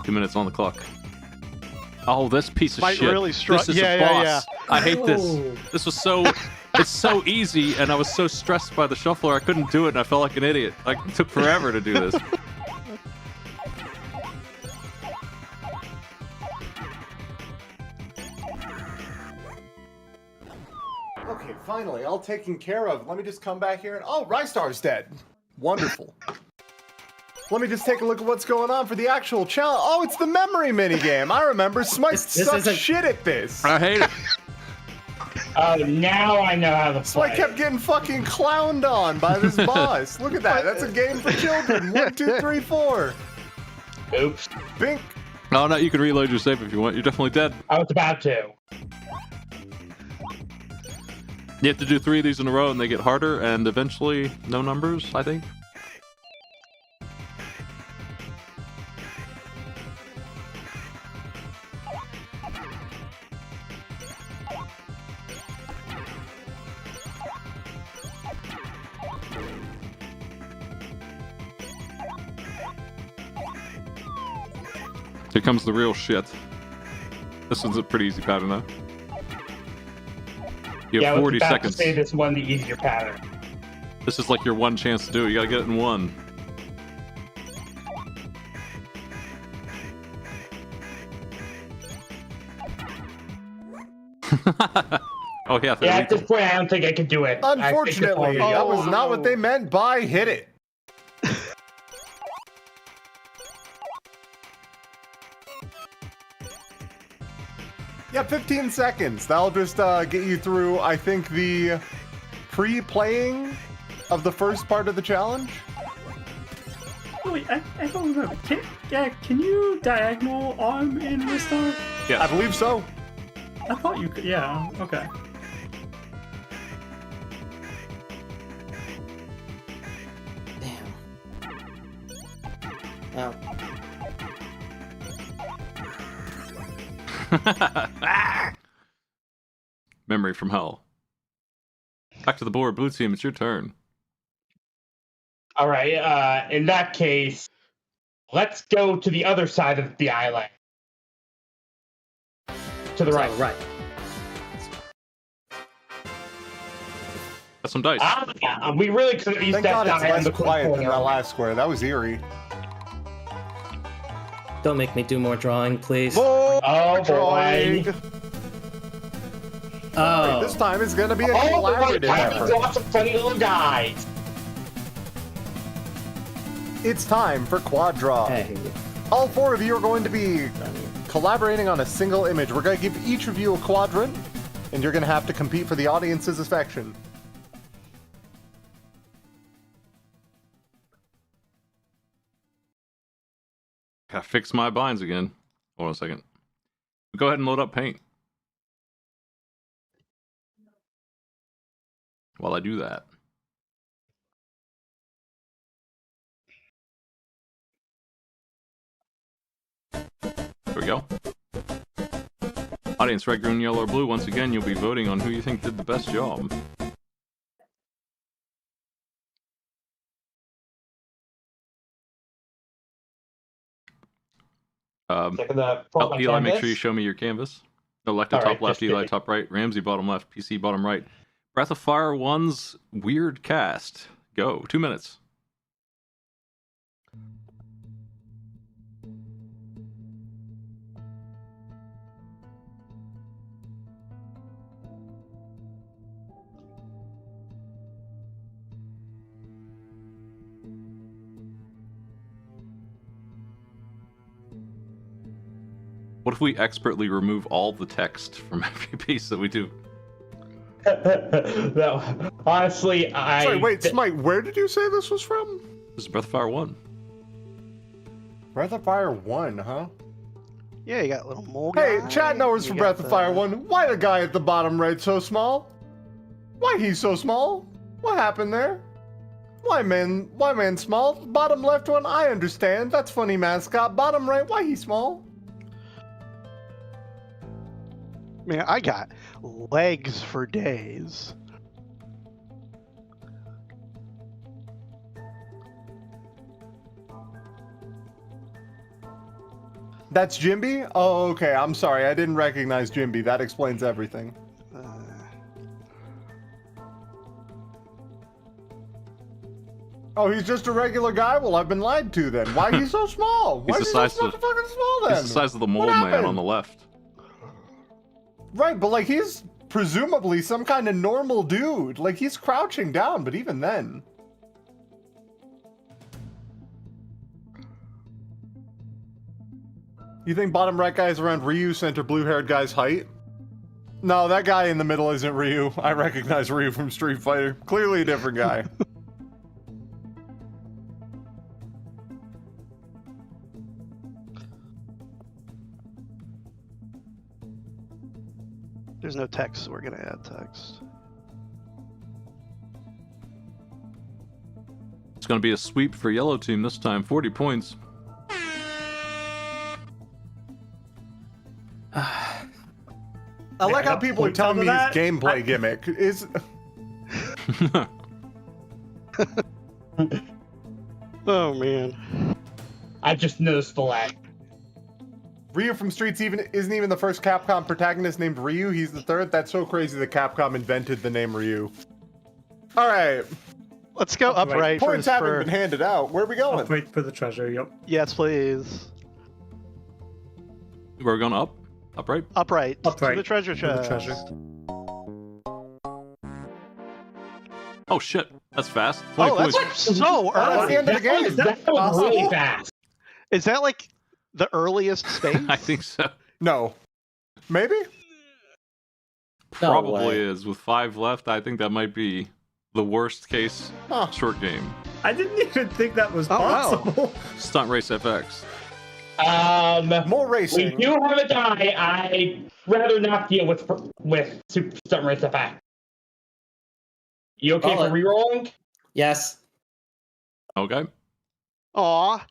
Two minutes on the clock. Oh, this piece of Might shit. really This is yeah, a yeah, boss. yeah. I hate this. Oh. This was so... It's so easy, and I was so stressed by the shuffler, I couldn't do it, and I felt like an idiot. Like, it took forever to do this. Okay, finally, all taken care of. Let me just come back here and... Oh, Rystar's dead. Wonderful. Let me just take a look at what's going on for the actual challenge. Oh, it's the memory minigame. I remember. Smite This sucks isn't- shit at this. I hate it. Oh, now I know how to So I play. kept getting fucking clowned on by this boss. Look at that. That's a game for children. 1, 2, 3, 4. Oops. Bink. Oh, no, you can reload your save if you want. You're definitely dead. I was about to. You have to do 3 of these in a row, and they get harder, and eventually, no numbers, I think. Here comes the real shit. This one's a pretty easy pattern, though. You Yeah, have I was 40 about seconds. to say this one, the easier pattern. This is like your one chance to do it. You gotta get it in 1. Oh, yeah. Yeah, at this point, I don't think I could do it. I think it's Unfortunately, all- that was not what they meant by hit it. Yeah, 15 seconds. That'll just get you through, I think, the pre-playing of the first part of the challenge. Actually, I don't remember. Can you diagonal arm in Ristar? Yes. I believe so. I thought you could. Yeah. Okay. Damn. Oh. Memory from hell. Back to the board, blue team. It's your turn. All right. In that case, let's go to the other side of the island. To the right. So, right. Got some dice. We really could have used Thank that God it's die in less the quiet than corner. that last square. That was eerie. Don't make me do more drawing, please. Oh, Oh, drawing. boy. Oh. This time it's gonna be a Oh, boy. collaborative effort. Lots of funny little guys. It's time for quad draw. Hey. All four of you are going to be collaborating on a single image. We're going to give each of you a quadrant, and you're going to have to compete for the audience's affection. Gotta fix my binds again. Hold on a second. Go ahead and load up paint. While I do that. There we go. Audience, red, green, yellow, or blue. Once again, you'll be voting on who you think did the best job. Checking the front of my Eli, make canvas. sure you show me your canvas. Electa All top right, left, just Eli kidding. top right, Ramsey bottom left, PC bottom right. Breath of Fire 1's weird cast. Go. 2 minutes. What if we expertly remove all the text from every piece that we do? No, honestly, Sorry, wait, Smite, where did you say this was from? This is Breath of Fire 1. Breath of Fire 1, huh? Yeah, you got little mole Hey, guy, chat knows you from got Breath of the- Fire 1. Why the guy at the bottom right so small? Why he's so small? What happened there? Why man small? Bottom left one, I understand. That's funny mascot. Bottom right, why he small? Man, I got legs for days. That's Jimby? Oh, okay. I'm sorry. I didn't recognize Jimby. That explains everything. Oh, he's just a regular guy? Well, I've been lied to then. Why he's so small? Why He's is the he size so of fucking small then? He's the size of the mole What man on happened? the left. Right, but like he's presumably some kind of normal dude. Like he's crouching down, but even then. You think bottom right guy is around Ryu, center blue-haired guy's height? No, that guy in the middle isn't Ryu. I recognize Ryu from Street Fighter. Clearly a different guy. There's no text, so we're gonna add text. It's going to be a sweep for yellow team this time. 40 points. I like how people are point telling me out his of that. gameplay gimmick is. Oh man. I just noticed the lag. Ryu from Streets isn't even the first Capcom protagonist named Ryu. He's the third. That's so crazy that Capcom invented the name Ryu. All right, Let's go upright points first haven't for... been handed out. Where are we going? Wait for the treasure. Yep. Yes, please. We're going up? Upright? Upright. Upright. To the treasure For the chest. treasure. Oh shit, that's fast. 20 Oh, that's points. so That's the early. end of the game. That was really fast. Is that like the earliest space? I think so. No, maybe. Probably way. is. With 5 left, I think that might be the worst case Huh. short game. I didn't even think that was Oh, wow. possible. Stunt Race FX. More We racing. do have a die. I'd rather not deal with Super Stunt Race Effect. You okay Call for it. rerolling? Yes. Okay. Aw.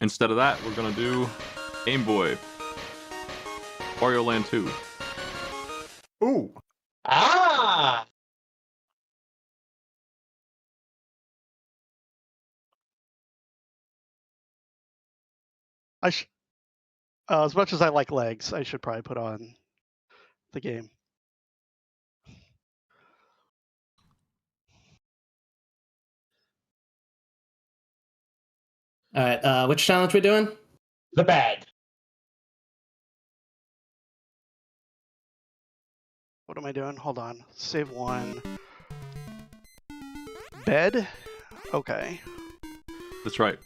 Instead of that, we're gonna do Game Boy. Wario Land 2. Ooh. Ah! As much as I like legs, I should probably put on the game. All right. Which challenge we doing? The bag. What am I doing? Hold on. Save one. Bed? Okay. That's right.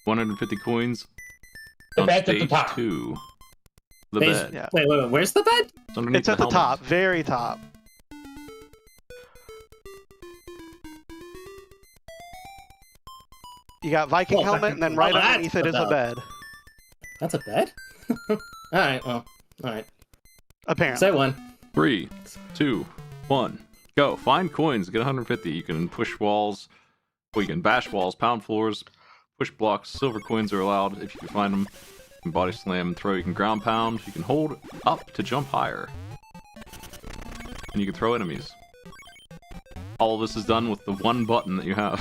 150 coins. The on bed's at the stage top. 2. The Base- bed. Yeah. Wait. Where's the bed? It's underneath It's at the helmet. top. Very top. You got Viking Oh, helmet, and then right that's underneath it is a about- bed. That's a bed? All right. Well. All right. Apparently. Say one. 3, 2, 1. Go. Find coins. Get 150. You can push walls. Well, you can bash walls, pound floors, push blocks. Silver coins are allowed if you can find them. You can body slam and throw. You can ground pound. You can hold up to jump higher. And you can throw enemies. All of this is done with the one button that you have.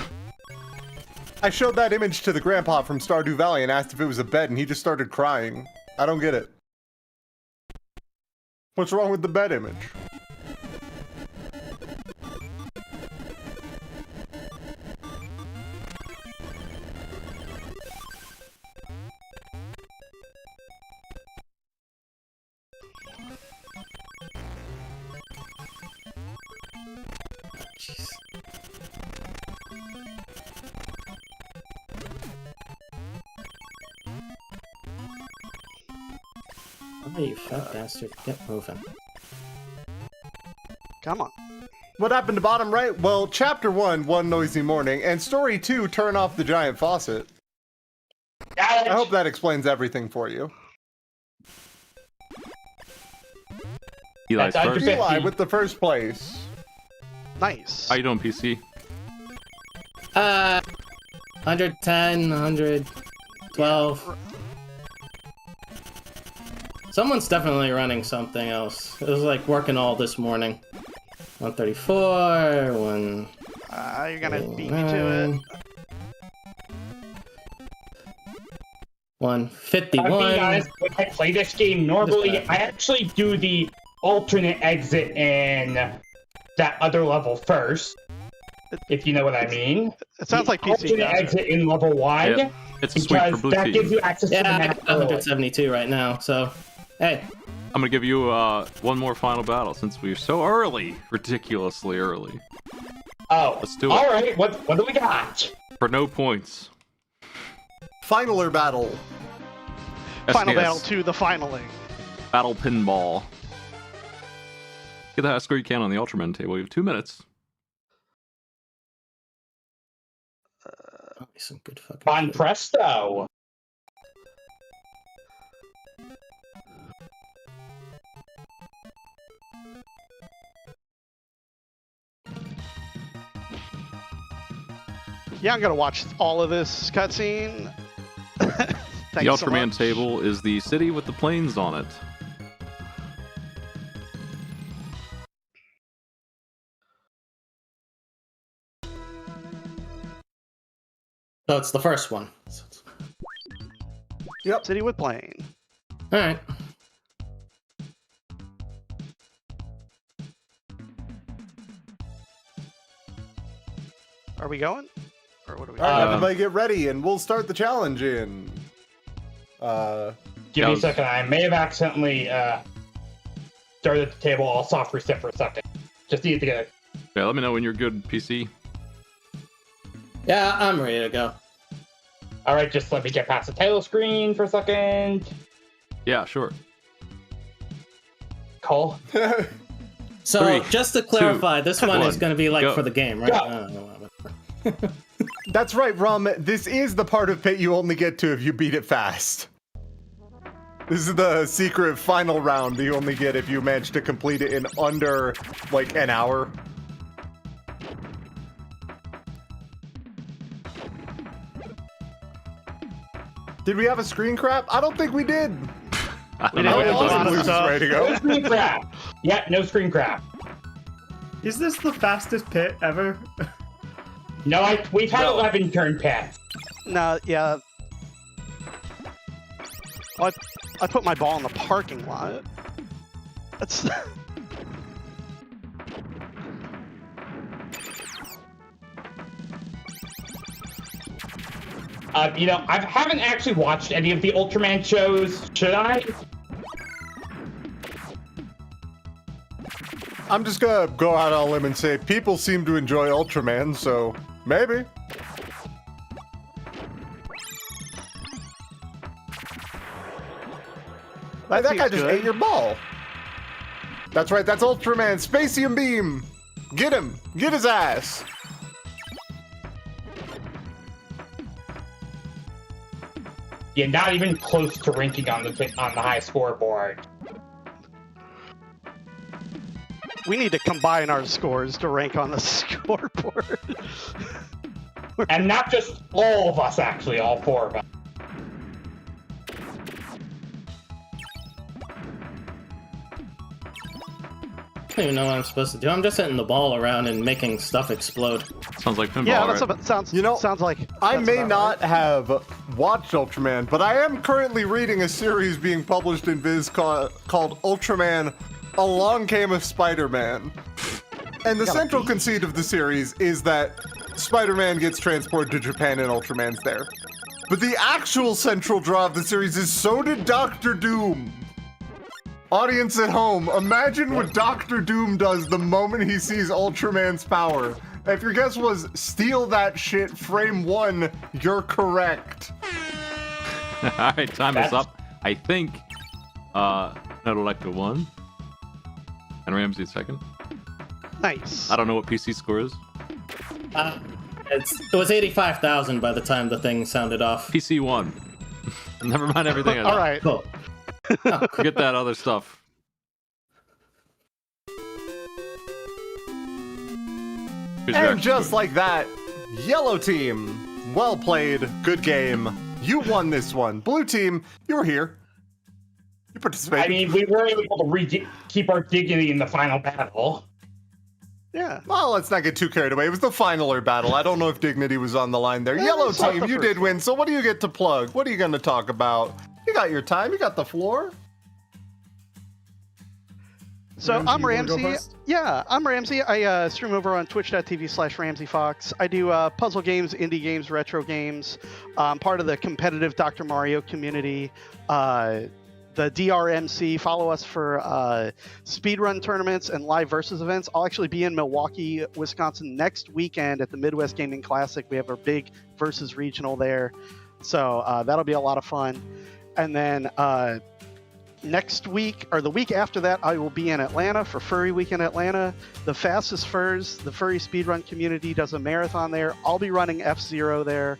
I showed that image to the grandpa from Stardew Valley and asked if it was a bed, and he just started crying. I don't get it. What's wrong with the bed image? Jeez. Oh, you fat bastard. Get moving. Come on. What happened to bottom right? Well, chapter 1, One Noisy Morning, and story 2, Turn Off the Giant Faucet. Got it. I hope that explains everything for you. Eli's That's first. 150. Eli with the first place. Nice. How you doing, PC? 110, 112. Someone's definitely running something else. It was like working all this morning. 134, 1. You're gonna beat me to it. 151. I'm being honest, when I play this game, normally I actually do the alternate exit in that other level first, if you know what I mean. It sounds like PC Alternate does it. exit in level 1, Yep. It's a sweep for because blue that team. gives you access to the Yeah, I map got early. 172 right now, so. Hey, I'm gonna give you one more final battle since we're so early, ridiculously early, Oh, Let's do it. alright, what do we got? for no points. Finaler battle. Final SNES. battle to the finaling. Battle pinball. Get the highest score you can on the Ultraman table. You have 2 minutes. some good fucking. Bon food. presto. Yeah, I'm gonna watch all of this cutscene. The Thanks so Ultraman much. table is the city with the planes on it. So it's the first one. Yep. City with plane. All right. Are we going? Or what are we All right, Um, everybody get ready, and we'll start the challenge in. Give me a was- second. I may have accidentally started the table. I'll soft reset for a second. Just need to get it. Yeah, let me know when you're good, PC. Yeah, I'm ready to go. All right, just let me get past the title screen for a second. Yeah, sure. Cole. So, Three, just to clarify, this one is one, going to be like go. for the game, right? Go. That's right, Rum. This is the part of Pit you only get to if you beat it fast. This is the secret final round that you only get if you manage to complete it in under, like, an hour. Did we have a screen crap? I don't think we did. I We don't know didn't what get it a lot does. of Blues is stuff. ready to No go. screen crap. Yeah, no screen crap. Is this the fastest pit ever? No, we've had No. 11 turn pits. No, yeah. Well, I put my ball in the parking lot. That's. I haven't actually watched any of the Ultraman shows. Should I? I'm just gonna go out on a limb and say people seem to enjoy Ultraman, so maybe. Like, that guy seems just good. ate your ball. That's right, that's Ultraman. Spacium Beam. Get him. Get his ass. Yeah, not even close to ranking on the high scoreboard. We need to combine our scores to rank on the scoreboard. And not just all of us, actually, all four of us. I don't even know what I'm supposed to do. I'm just hitting the ball around and making stuff explode. Sounds like pinball, Yeah, right? that's about, sounds. You know, sounds like. I that's may about not right. have watched Ultraman, but I am currently reading a series being published in Viz called Ultraman Along Came a Spider-Man. And the central conceit of the series is that Spider-Man gets transported to Japan and Ultraman's there. But the actual central draw of the series is so did Doctor Doom. Audience at home, imagine what Doctor Doom does the moment he sees Ultraman's power. If your guess was steal that shit frame 1, you're correct. All right, time is That's- up. I think Nedelecta won. And Ramsey second. Nice. I don't know what PC score is. It was 85,000 by the time the thing sounded off. PC won. Never mind everything else. All right. Cool. Forget that other stuff. Here's your And extra just score. like that, yellow team, well played, good game. You won this one. Blue team, you were here. You participated. I mean, we were able to keep our dignity in the final battle. Yeah. Well, let's not get too carried away. It was the finaler battle. I don't know if dignity was on the line there. Yeah, Yellow it's not team, the you first did win. So what do you get to plug? What are you going to talk about? You got your time. You got the floor. Ramsey, So I'm you wanna go Ramsey. first? Yeah, I'm Ramsey. I stream over on twitch.tv/RamseyFox. I do puzzle games, indie games, retro games. I'm part of the competitive Dr. Mario community. The DRMC. Follow us for speedrun tournaments and live versus events. I'll actually be in Milwaukee, Wisconsin next weekend at the Midwest Gaming Classic. We have our big versus regional there. So that'll be a lot of fun. And then next week, or the week after that, I will be in Atlanta for Furry Week in Atlanta. The Fastest Furs, the furry speedrun community, does a marathon there. I'll be running F-Zero there.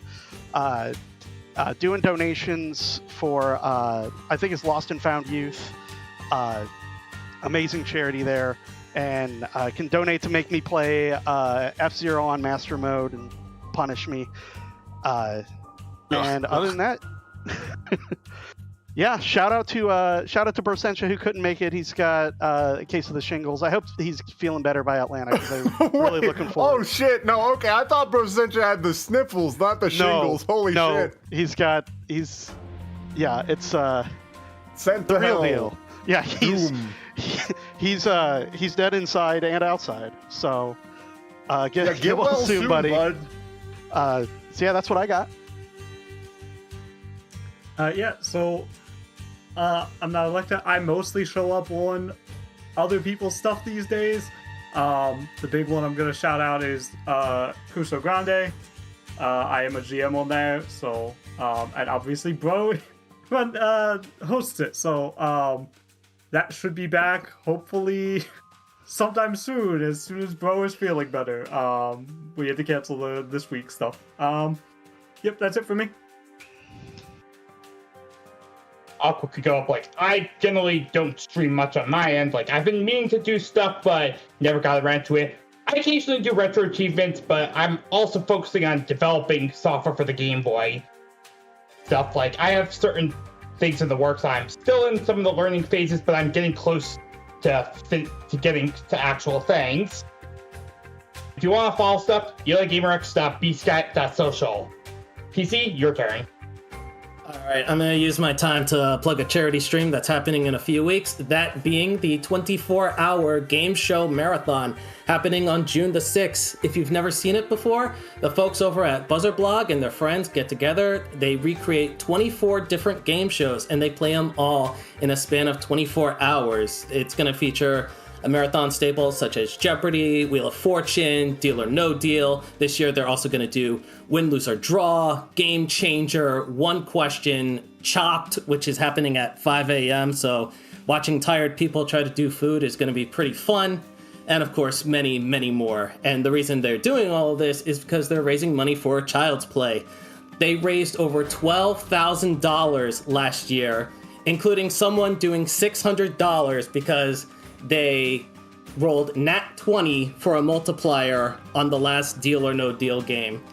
Doing donations for, I think it's Lost and Found Youth. Amazing charity there. And can donate to make me play F-Zero on Master Mode and punish me. And other than that, yeah, shout out to Brosentia who couldn't make it. He's got a case of the shingles. I hope he's feeling better by Atlanta because I'm really Wait, looking forward. Oh shit! No, okay. I thought Brosentia had the sniffles, not the shingles. Holy no, shit! Yeah, it's Sent the to real hell. deal. Yeah, Doom. he's dead inside and outside. So Yeah, get well soon, buddy. bud. So yeah, that's what I got. So I'm not elected. I mostly show up on other people's stuff these days. The big one I'm gonna shout out is Cuso Grande. I am a GM on there, so and obviously Bro hosts it, so that should be back hopefully sometime soon, as soon as Bro is feeling better. We had to cancel this week's stuff. Yep, that's it for me. I'll quickly go up. Like, I generally don't stream much on my end. Like, I've been meaning to do stuff, but never got around to it. I occasionally do retro achievements, but I'm also focusing on developing software for the Game Boy. Stuff like, I have certain things in the works. I'm still in some of the learning phases, but I'm getting close to getting to actual things. If you want to follow stuff, YellowGamerX.bsky.social. PC, your turn. Alright, I'm going to use my time to plug a charity stream that's happening in a few weeks, that being the 24-hour game show marathon happening on June the 6th. If you've never seen it before, the folks over at Buzzer Blog and their friends get together, they recreate 24 different game shows, and they play them all in a span of 24 hours. It's going to feature a marathon staples such as Jeopardy, Wheel of Fortune, Deal or No Deal. This year they're also going to do Win, Lose or Draw, Game Changer, One Question, Chopped, which is happening at 5 a.m. So watching tired people try to do food is going to be pretty fun. And of course, many, many more. And the reason they're doing all of this is because they're raising money for Child's Play. They raised over $12,000 last year, including someone doing $600 because they rolled nat 20 for a multiplier on the last Deal or No Deal game.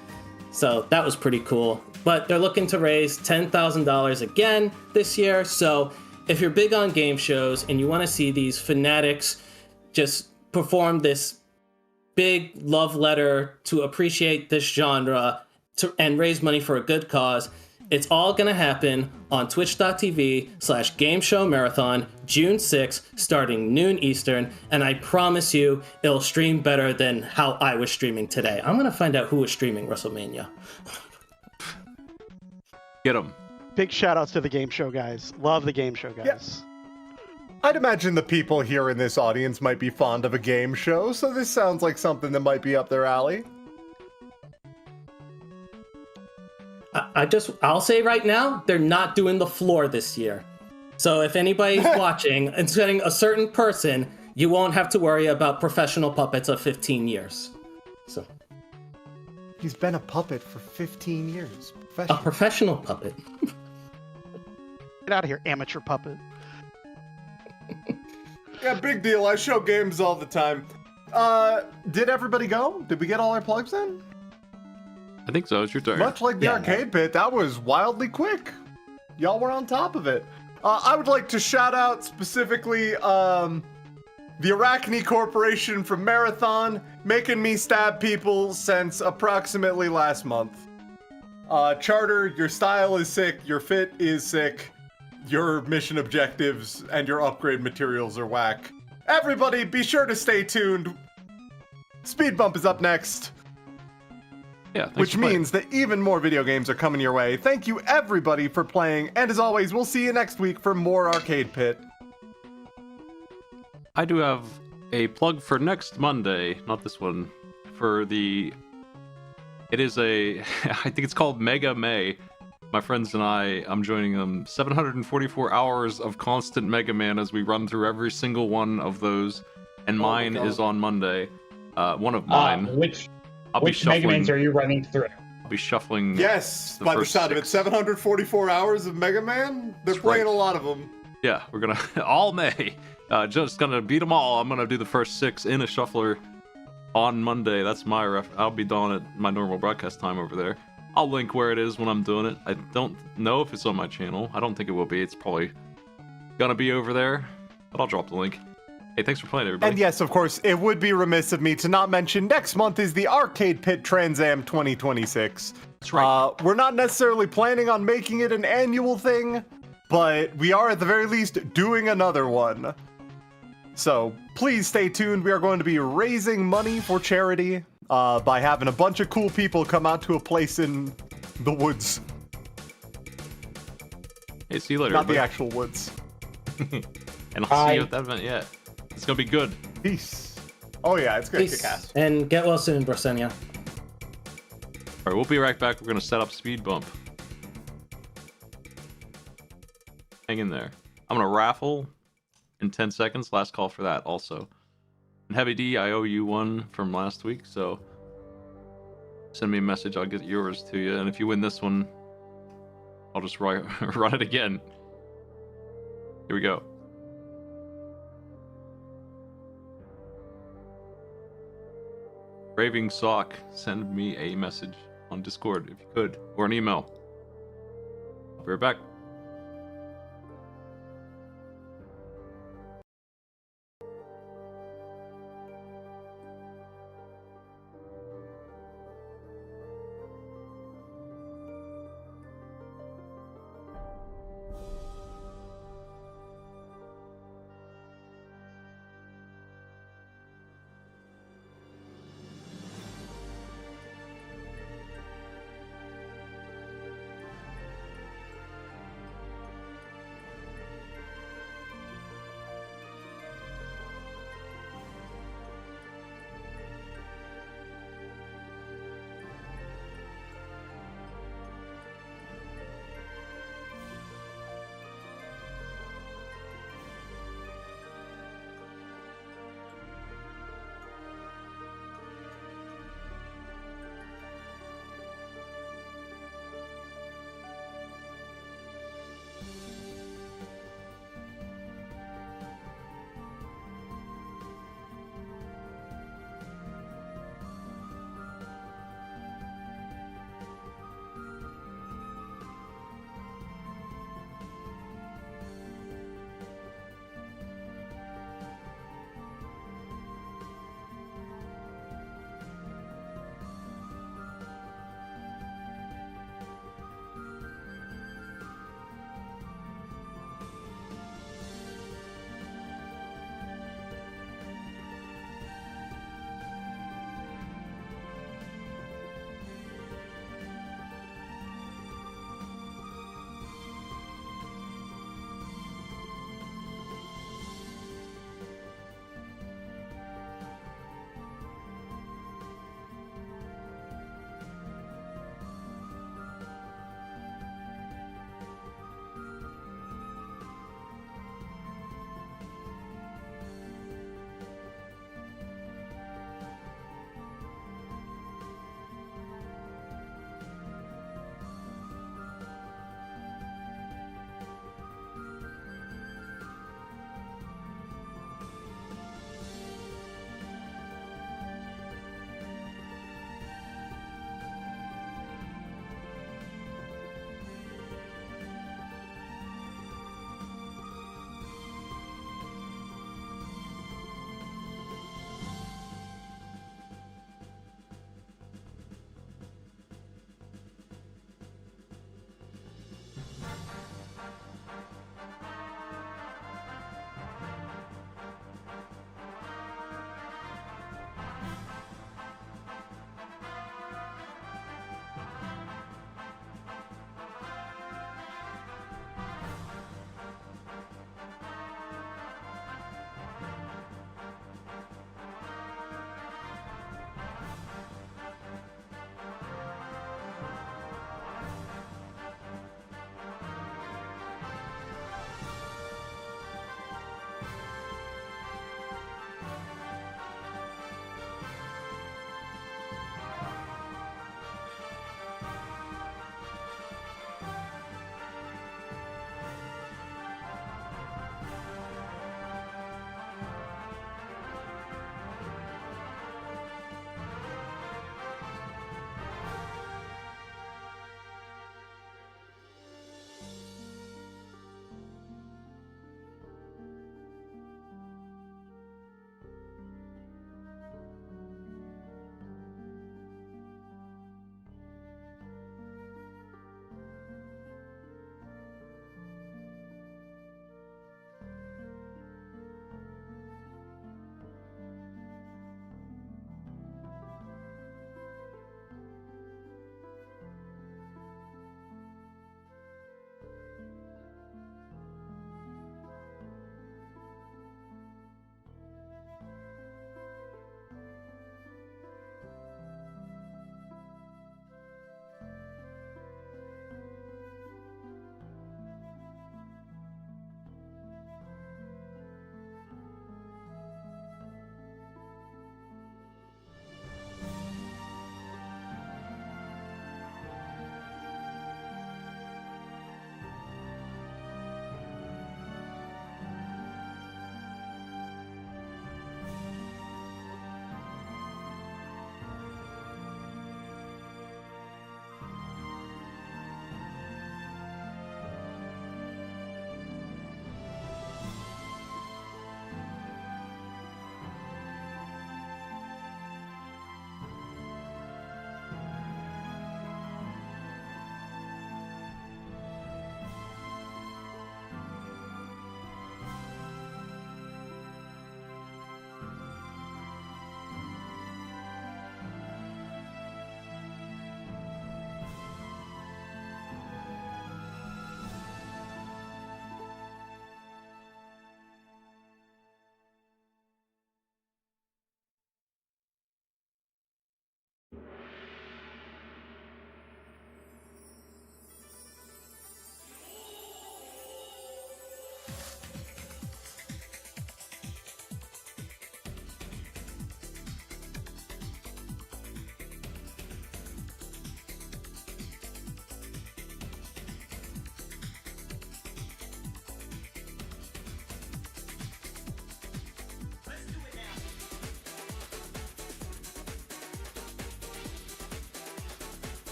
So that was pretty cool. But they're looking to raise $10,000 again this year. So if you're big on game shows and you want to see these fanatics just perform this big love letter to appreciate this genre and raise money for a good cause, it's all going to happen on twitch.tv/gameshowmarathon, June 6th, starting noon Eastern, and I promise you, it'll stream better than how I was streaming today. I'm going to find out who was streaming WrestleMania. Get him. Big shout outs to the game show guys. Love the game show guys. Yeah. I'd imagine the people here in this audience might be fond of a game show, so this sounds like something that might be up their alley. I'll say right now, they're not doing the floor this year. So if anybody's watching and setting a certain person, you won't have to worry about professional puppets of 15 years. So He's been a puppet for 15 years. a professional puppet. Get out of here, amateur puppet. Yeah, big deal. I show games all the time. Did everybody go? Did we get all our plugs in? I think so. It's your turn. Much like the arcade pit, that was wildly quick. Y'all were on top of it. I would like to shout out specifically the Arachne Corporation from Marathon, making me stab people since approximately last month. Charter, your style is sick, your fit is sick, your mission objectives and your upgrade materials are whack. Everybody, be sure to stay tuned. Speedbump is up next. Yeah, thanks Which for playing. means that even more video games are coming your way. Thank you everybody for playing, and as always, we'll see you next week for more Arcade Pit. I do have a plug for next Monday, not this one, for the... It is a... I think it's called Mega May. My friends and I'm joining them. 744 hours of constant Mega Man as we run through every single one of those, and mine is on Monday. One of mine. Which I'll be shuffling. Mega Mans are you running through? I'll be shuffling. Yes, by the first sound of it, 744 hours of Mega Man? They're playing a lot of them. Yeah, we're gonna all May. Just gonna beat them all. I'm gonna do the first 6 in a shuffler on Monday. That's my ref. I'll be doing it my normal broadcast time over there. I'll link where it is when I'm doing it. I don't know if it's on my channel. I don't think it will be. It's probably gonna be over there, but I'll drop the link. Hey, thanks for playing, everybody. And yes, of course, it would be remiss of me to not mention next month is the Arcade Pit Trans Am 2026. That's right. We're not necessarily planning on making it an annual thing, but we are at the very least doing another one. So please stay tuned. We are going to be raising money for charity by having a bunch of cool people come out to a place in the woods. Hey, see you later. Not the everybody. actual woods. And I'll see you at that event. Yeah, it's gonna be good. Peace. Oh yeah, it's gonna Peace. kick ass. And get well soon, Brosenia. All right, we'll be right back. We're gonna set up Speed Bump. Hang in there. I'm gonna raffle in 10 seconds. Last call for that also. Heavy D, I owe you one from last week, so send me a message. I'll get yours to you. And if you win this one, I'll just run it again. Here we go. Raving Sock, send me a message on Discord if you could, or an email. I'll be right back.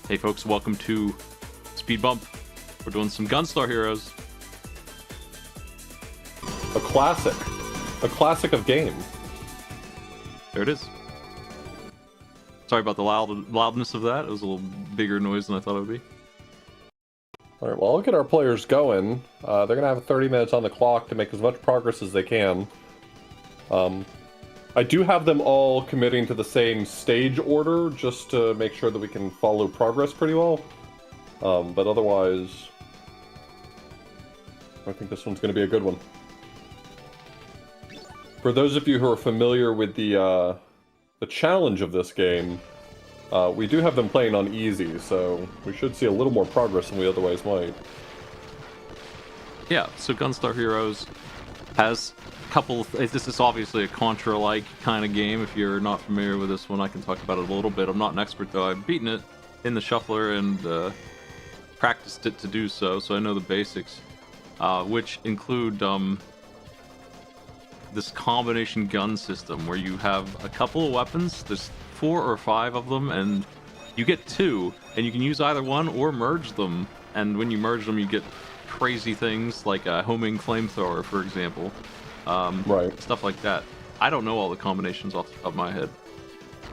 Hey folks, welcome to Speedbump. We're doing some Gunstar Heroes. A classic. A classic of games. There it is. Sorry about the loudness of that. It was a little bigger noise than I thought it would be. Alright, well, I'll get our players going. They're going to have 30 minutes on the clock to make as much progress as they can. I do have them all committing to the same stage order, just to make sure that we can follow progress pretty well. But otherwise, I think this one's going to be a good one. For those of you who are familiar with the challenge of this game, we do have them playing on easy, so we should see a little more progress than we otherwise might. Yeah, so Gunstar Heroes has a couple... This is obviously a Contra-like kind of game. If you're not familiar with this one, I can talk about it a little bit. I'm not an expert, though. I've beaten it in the shuffler and practiced it to do so I know the basics, which include this combination gun system where you have a couple of weapons. There's 4 or 5 of them, and you get 2, and you can use either one or merge them. And when you merge them, you get crazy things like a homing flamethrower, for example. Right. Stuff like that. I don't know all the combinations off the top of my head.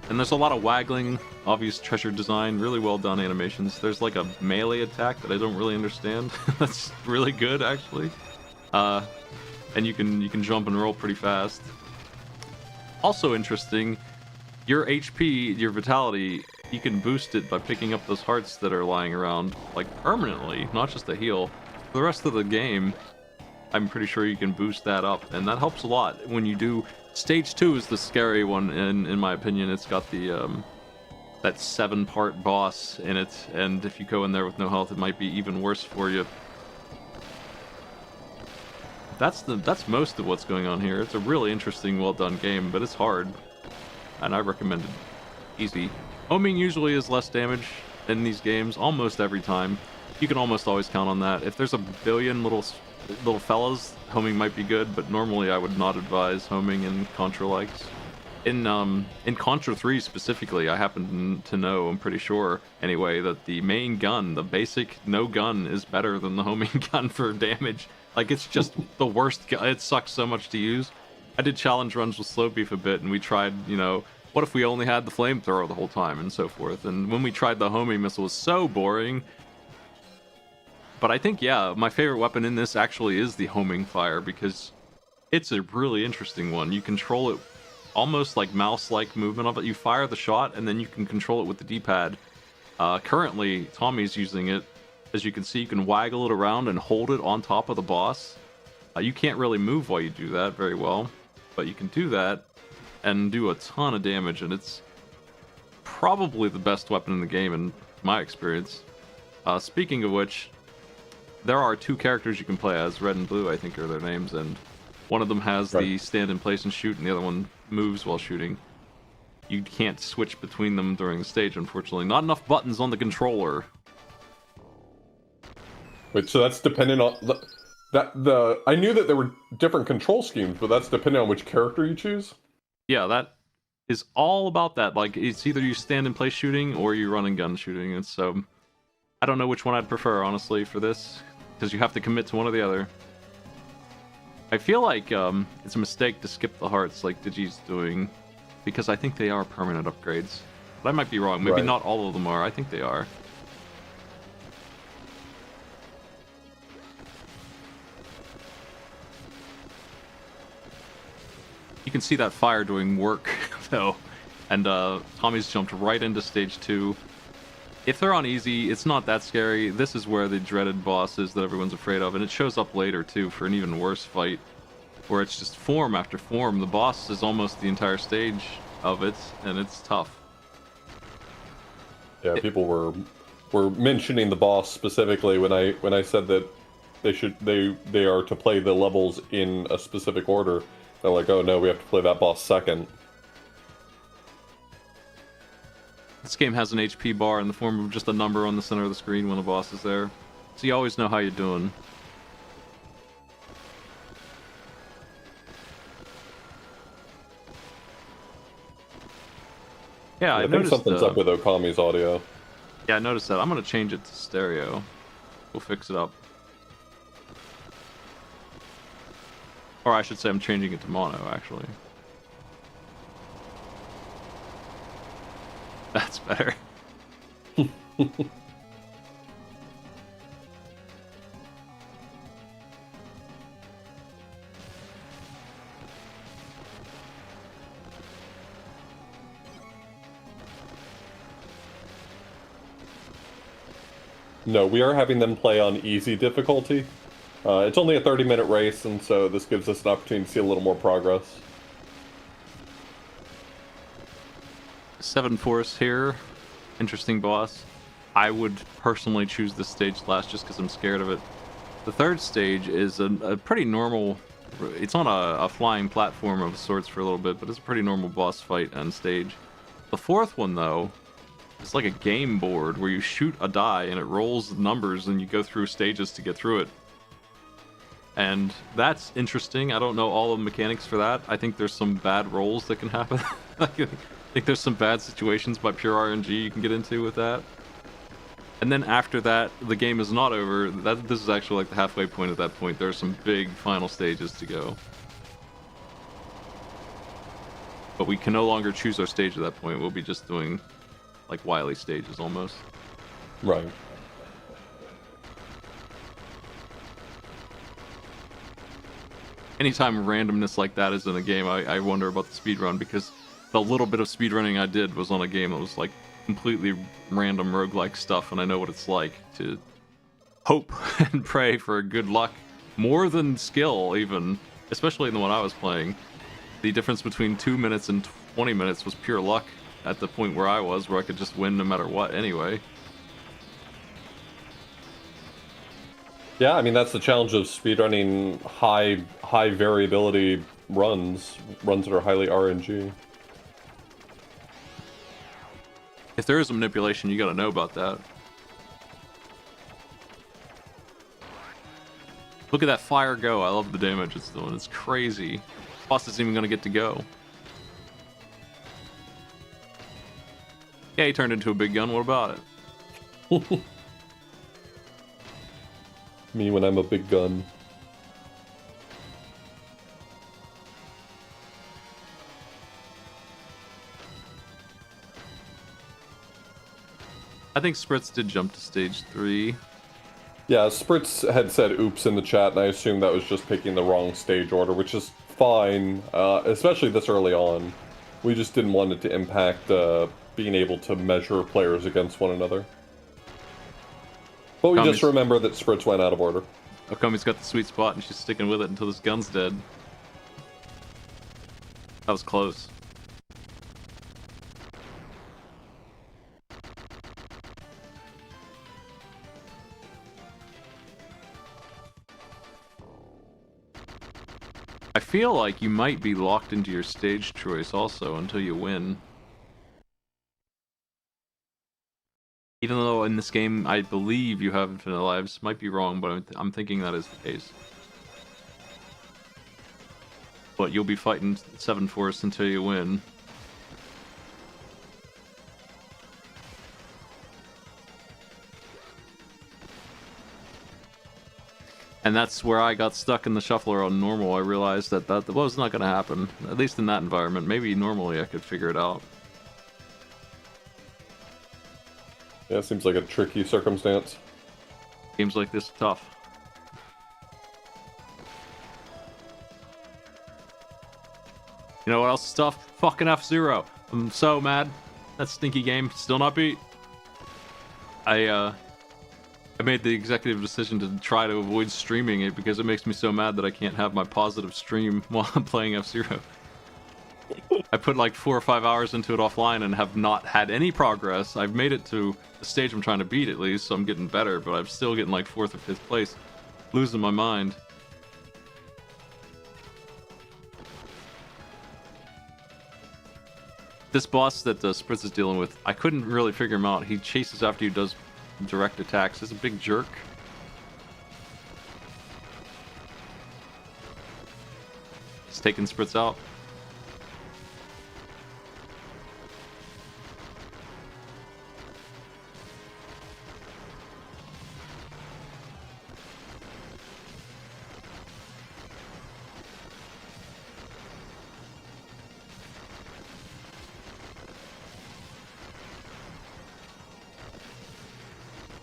And there's a lot of waggling, obvious treasure design, really well done animations. There's like a melee attack that I don't really understand. That's really good, actually. And you can jump and roll pretty fast. Also interesting, your HP, your vitality, you can boost it by picking up those hearts that are lying around, like permanently, not just a heal. For the rest of the game, I'm pretty sure you can boost that up, and that helps a lot when you do. Stage 2 is the scary one, in my opinion. It's got the that 7-part boss in it, and if you go in there with no health, it might be even worse for you. That's most of what's going on here. It's a really interesting, well-done game, but it's hard, and I recommend it. Easy. Homing usually is less damage in these games, almost every time. You can almost always count on that. If there's a billion little fellas, homing might be good, but normally I would not advise homing in Contra-likes. In Contra 3 specifically, I happen to know, I'm pretty sure anyway, that the main gun, the basic no gun, is better than the homing gun for damage. Like, it's just the worst gun. It sucks so much to use. I did challenge runs with Slow Beef a bit, and we tried, you know, what if we only had the flamethrower the whole time, and so forth. And when we tried the homing missile, it was so boring. But I think, yeah, my favorite weapon in this actually is the homing fire, because it's a really interesting one. You control it almost like mouse-like movement of it. You fire the shot, and then you can control it with the D-pad. Currently, Tommy's using it. As you can see, you can waggle it around and hold it on top of the boss. You can't really move while you do that very well, but you can do that and do a ton of damage, and it's probably the best weapon in the game in my experience. Speaking of which, there are 2 characters you can play as, Red and Blue, I think are their names, and one of them has the stand in place and shoot, and the other one moves while shooting. You can't switch between them during the stage, unfortunately. Not enough buttons on the controller. Wait, so that's dependent on... I knew that there were different control schemes, but that's dependent on which character you choose? Yeah, that is all about that. Like, it's either you stand in place shooting or you run and gun shooting. And so, I don't know which one I'd prefer, honestly, for this, because you have to commit to one or the other. I feel like it's a mistake to skip the hearts like Digi's doing, because I think they are permanent upgrades. But I might be wrong. Maybe not all of them are. I think they are. You can see that fire doing work, though. And Tommy's jumped right into stage 2. If they're on easy, it's not that scary. This is where the dreaded boss is that everyone's afraid of, and it shows up later, too, for an even worse fight, where it's just form after form. The boss is almost the entire stage of it, and it's tough. Yeah, people were mentioning the boss specifically when I said that they are to play the levels in a specific order. They're like, oh no, we have to play that boss second. This game has an HP bar in the form of just a number on the center of the screen when the boss is there. So you always know how you're doing. Yeah, I think something's up with Okami's audio. Yeah, I noticed that. I'm gonna change it to stereo. We'll fix it up. Or I should say I'm changing it to mono, actually. That's better. No, we are having them play on easy difficulty. It's only a 30-minute race, and so this gives us an opportunity to see a little more progress. 7 Force here. Interesting boss. I would personally choose this stage last just because I'm scared of it. The third stage is a pretty normal... It's on a flying platform of sorts for a little bit, but it's a pretty normal boss fight on stage. The fourth one, though, it's like a game board where you shoot a die and it rolls numbers and you go through stages to get through it. And that's interesting. I don't know all the mechanics for that. I think there's some bad rolls that can happen. I think there's some bad situations by pure RNG you can get into with that. And then after that, the game is not over. This is actually like the halfway point at that point. There are some big final stages to go. But we can no longer choose our stage at that point. We'll be just doing like Wily stages almost. Right. Anytime randomness like that is in a game, I wonder about the speedrun, because the little bit of speedrunning I did was on a game that was like completely random roguelike stuff, and I know what it's like to hope and pray for good luck more than skill, even, especially in the one I was playing. The difference between 2 minutes and 20 minutes was pure luck at the point where I was, where I could just win no matter what anyway. Yeah, I mean, that's the challenge of speedrunning high variability runs that are highly RNG. If there is a manipulation, you gotta know about that. Look at that fire go. I love the damage it's doing. It's crazy. Boss isn't even gonna get to go. Yeah, he turned into a big gun. What about it? Me when I'm a big gun. I think Spritz did jump to stage 3. Yeah, Spritz had said oops in the chat, and I assume that was just picking the wrong stage order, which is fine, especially this early on. We just didn't want it to impact being able to measure players against one another. But we just remember that Spritz went out of order. Okami's got the sweet spot and she's sticking with it until this gun's dead. That was close. I feel like you might be locked into your stage choice also until you win. Even though in this game I believe you have infinite lives. Might be wrong, but I'm thinking that is the case. But you'll be fighting 7 Force until you win. And that's where I got stuck in the shuffler on normal. I realized that was not going to happen. At least in that environment. Maybe normally I could figure it out. Yeah, seems like a tricky circumstance. Games like this are tough. You know what else is tough? Fucking F-Zero. I'm so mad. That stinky game still not beat. I made the executive decision to try to avoid streaming it because it makes me so mad that I can't have my positive stream while I'm playing F-Zero. I put like 4 or 5 hours into it offline and have not had any progress. I've made it to the stage I'm trying to beat at least, so I'm getting better, but I'm still getting like 4th or 5th place. Losing my mind. This boss that Spritz is dealing with, I couldn't really figure him out. He chases after you, does direct attacks. He's a big jerk. He's taking Spritz out.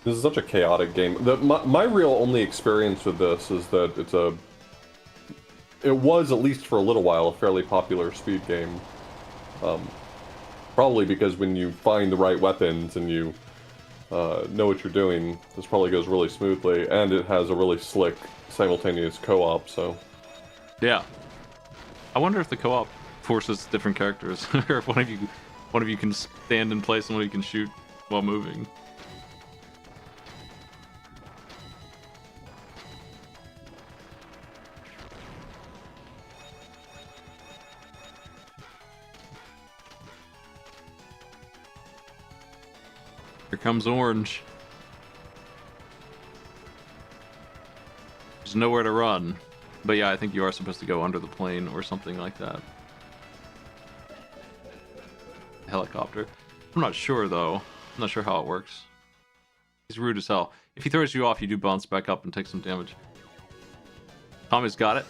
This is such a chaotic game. My real only experience with this is that it was, at least for a little while, a fairly popular speed game. Probably because when you find the right weapons and you know what you're doing, this probably goes really smoothly, and it has a really slick simultaneous co-op, so... Yeah. I wonder if the co-op forces different characters, or if one of you can stand in place and one of you can shoot while moving. Here comes Orange. There's nowhere to run. But yeah, I think you are supposed to go under the plane or something like that. Helicopter. I'm not sure though. I'm not sure how it works. He's rude as hell. If he throws you off, you do bounce back up and take some damage. Tommy's got it.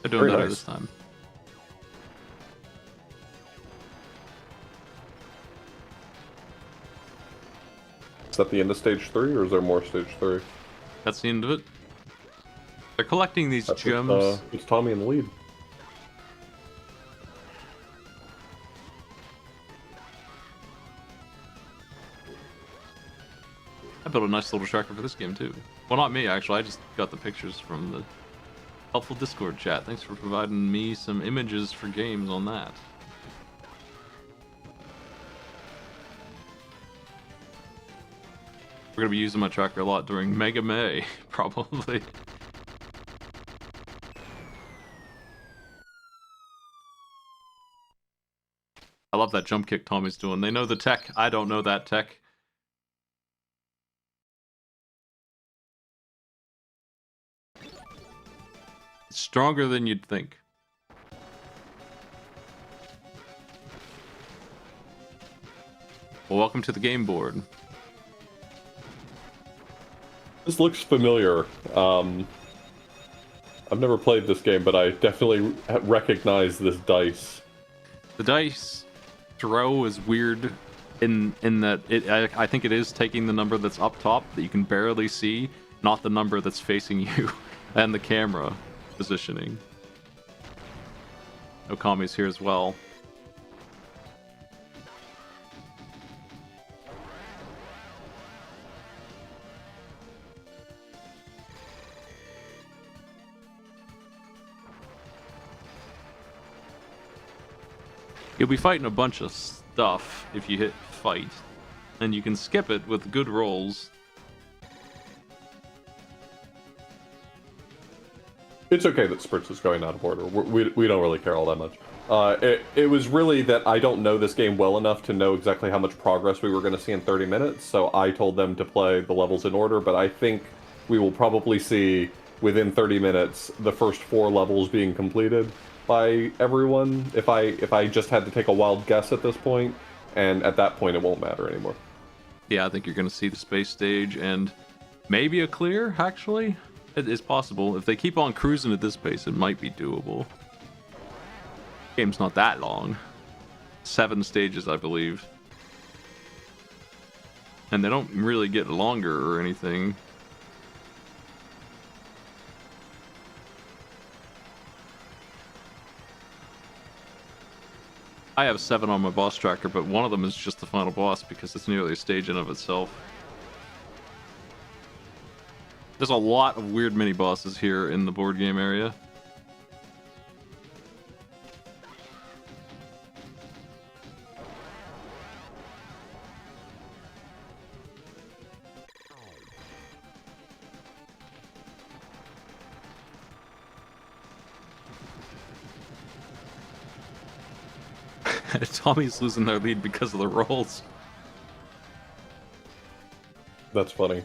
They're doing Very better nice. this time. Is that the end of Stage 3, or is there more Stage 3? That's the end of it. They're collecting these That's gems. it's Tommy in the lead. I built a nice little tracker for this game too. Well, not me actually. I just got the pictures from the helpful Discord chat. Thanks for providing me some images for games on that. We're gonna be using my tracker a lot during Mega May, probably. I love that jump kick Tommy's doing. They know the tech. I don't know that tech. It's stronger than you'd think. Well, welcome to the game board. This looks familiar. I've never played this game, but I definitely recognize this dice. The dice throw is weird in that I think it is taking the number that's up top that you can barely see, not the number that's facing you, and the camera positioning. Okami's here as well. You'll be fighting a bunch of stuff if you hit fight, and you can skip it with good rolls. It's okay that Spritz is going out of order. We don't really care all that much. It was really that I don't know this game well enough to know exactly how much progress we were going to see in 30 minutes, so I told them to play the levels in order, but I think we will probably see within 30 minutes the first 4 levels being completed by everyone, if I just had to take a wild guess at this point, and at that point it won't matter anymore. Yeah, I think you're going to see the space stage and maybe a clear, actually. It is possible. If they keep on cruising at this pace, it might be doable. Game's not that long. 7 stages, I believe. And they don't really get longer or anything. I have 7 on my boss tracker, but one of them is just the final boss because it's nearly a stage in of itself. There's a lot of weird mini bosses here in the board game area. Tommy's losing their lead because of the rolls. That's funny.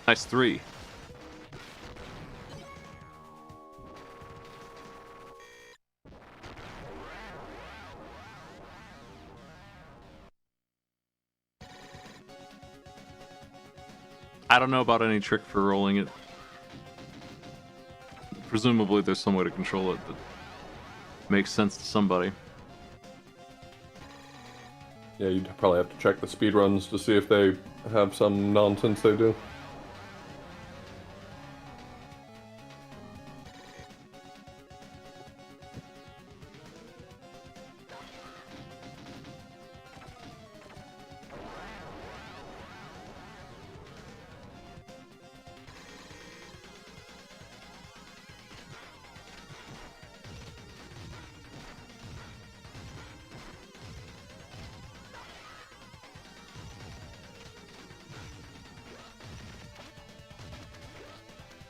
Nice 3. I don't know about any trick for rolling it. Presumably there's some way to control it that makes sense to somebody. Yeah, you'd probably have to check the speedruns to see if they have some nonsense they do.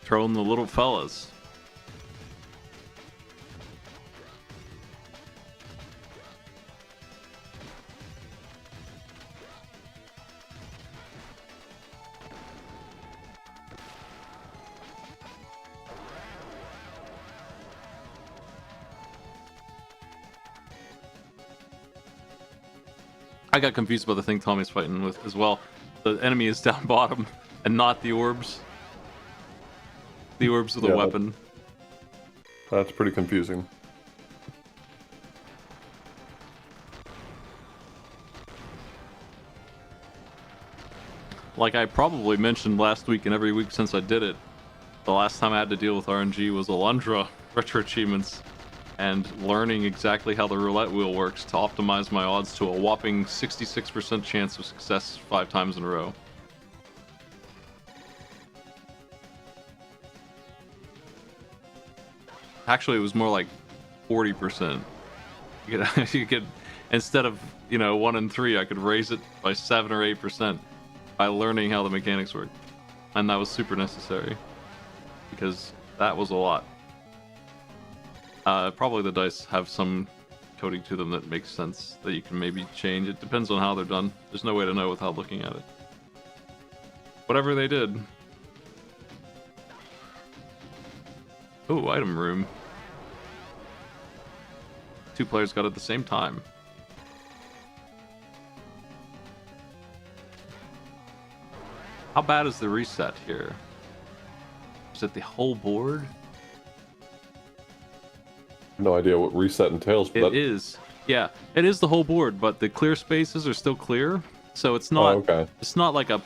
Throwing the little fellas. I got confused by the thing Tommy's fighting with as well. The enemy is down bottom and not the orbs. The orbs of the weapon. That's pretty confusing. Like I probably mentioned last week and every week since I did it, the last time I had to deal with RNG was Alundra retro achievements and learning exactly how the roulette wheel works to optimize my odds to a whopping 66% chance of success 5 times in a row. Actually, it was more like 40%. You could, instead of 1 and 3, I could raise it by 7 or 8% by learning how the mechanics work, and that was super necessary because that was a lot. Probably the dice have some coding to them that makes sense that you can maybe change. It depends on how they're done. There's no way to know without looking at it. Whatever they did. Oh, item room. 2 players got it at the same time. How bad is the reset here? Is it the whole board? No idea what reset entails, but It is. Yeah, it is the whole board, but the clear spaces are still clear. So it's not okay. It's not like a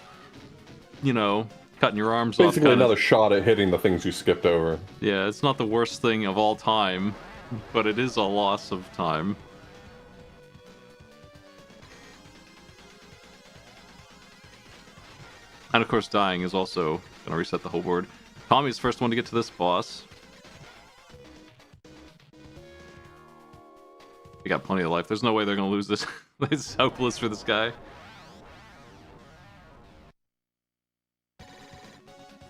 cutting your arms off. Basically another shot at hitting the things you skipped over. Yeah, it's not the worst thing of all time, but it is a loss of time. And of course, dying is also going to reset the whole board. Tommy's the first one to get to this boss. He got plenty of life. There's no way they're going to lose this. It's hopeless for this guy.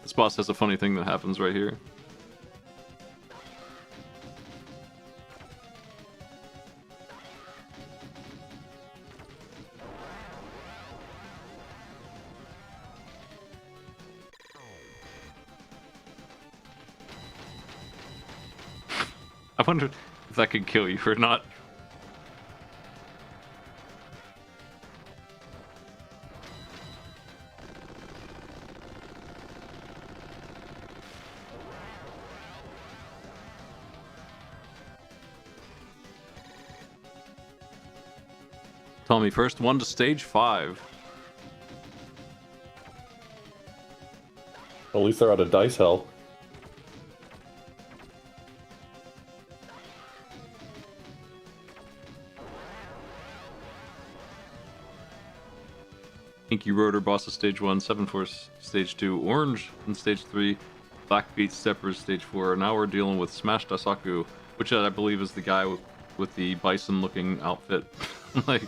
This boss has a funny thing that happens right here. I wonder if that could kill you or not. Tommy, first one to stage 5. At least they're out of dice hell. Inky Rotor, boss of stage 1, 7 Force stage 2, Orange in stage 3, Blackbeat Steppers stage 4. Now we're dealing with Smash Dasaku, which I believe is the guy with the bison looking outfit. Like,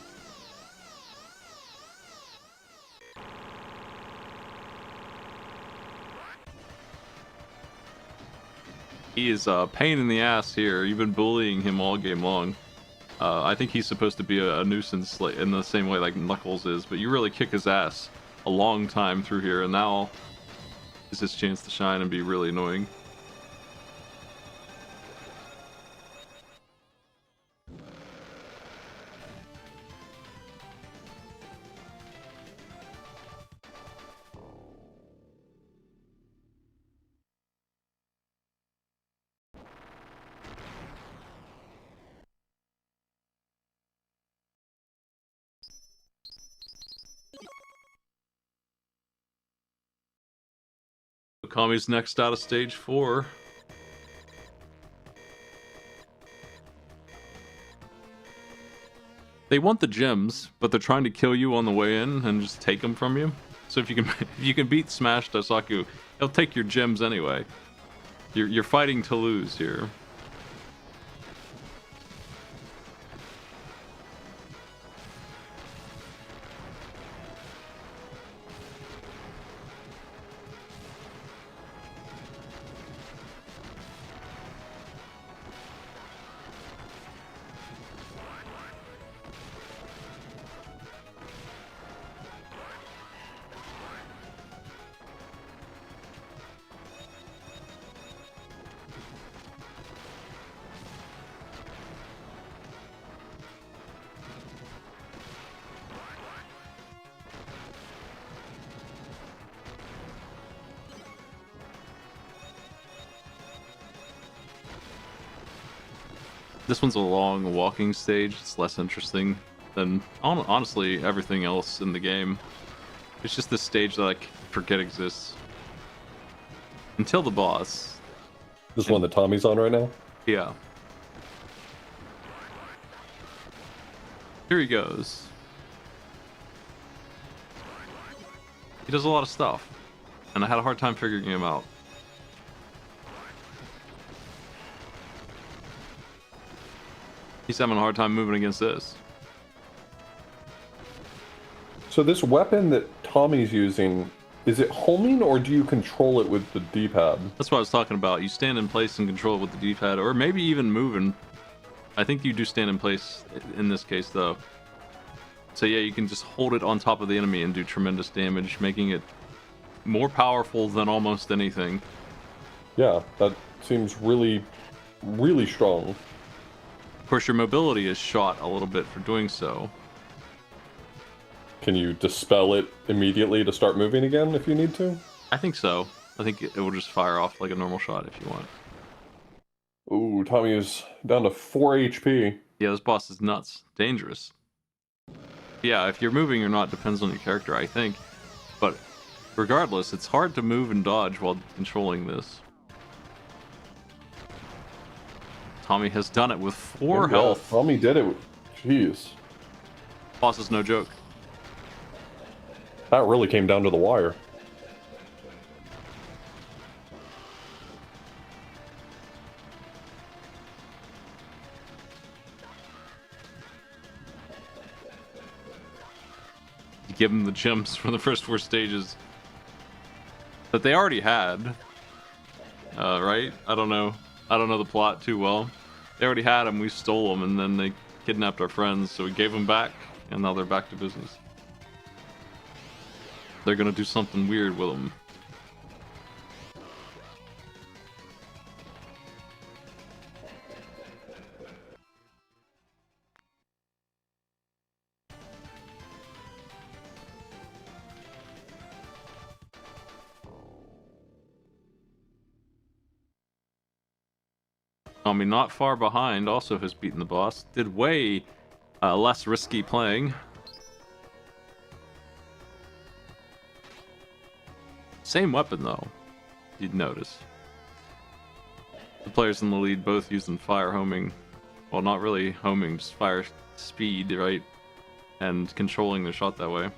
he is a pain in the ass here. You've been bullying him all game long. I think he's supposed to be a nuisance in the same way like Knuckles is, but you really kick his ass a long time through here, and now is his chance to shine and be really annoying. Kami's next out of stage 4. They want the gems, but they're trying to kill you on the way in and just take them from you. So if you can beat Smash Daisaku, he'll take your gems anyway. You're fighting to lose here. This one's a long walking stage. It's less interesting than honestly everything else in the game. It's just this stage that I forget exists until the boss. This one that Tommy's on right now? Yeah. Here he goes. He does a lot of stuff, and I had a hard time figuring him out. He's having a hard time moving against this. So this weapon that Tommy's using, is it homing or do you control it with the D-pad? That's what I was talking about. You stand in place and control it with the D-pad, or maybe even moving. I think you do stand in place in this case, though. So yeah, you can just hold it on top of the enemy and do tremendous damage, making it more powerful than almost anything. Yeah, that seems really, really strong. Of course, your mobility is shot a little bit for doing so. Can you dispel it immediately to start moving again if you need to? I think so. I think it will just fire off like a normal shot if you want. Ooh, Tommy is down to 4 HP. Yeah, this boss is nuts. Dangerous. Yeah, if you're moving or not depends on your character, I think. But regardless, it's hard to move and dodge while controlling this. Tommy has done it with 4 health. Tommy did it. Jeez. Boss is no joke. That really came down to the wire. You give him the gems from the first 4 stages that they already had. Right? I don't know the plot too well. They already had them, we stole them, and then they kidnapped our friends, so we gave them back, and now they're back to business. They're gonna do something weird with them. Tommy, not far behind, also has beaten the boss. Did way less risky playing. Same weapon though, you'd notice. The players in the lead both using fire homing. Well, not really homing, just fire speed, right? And controlling the shot that way.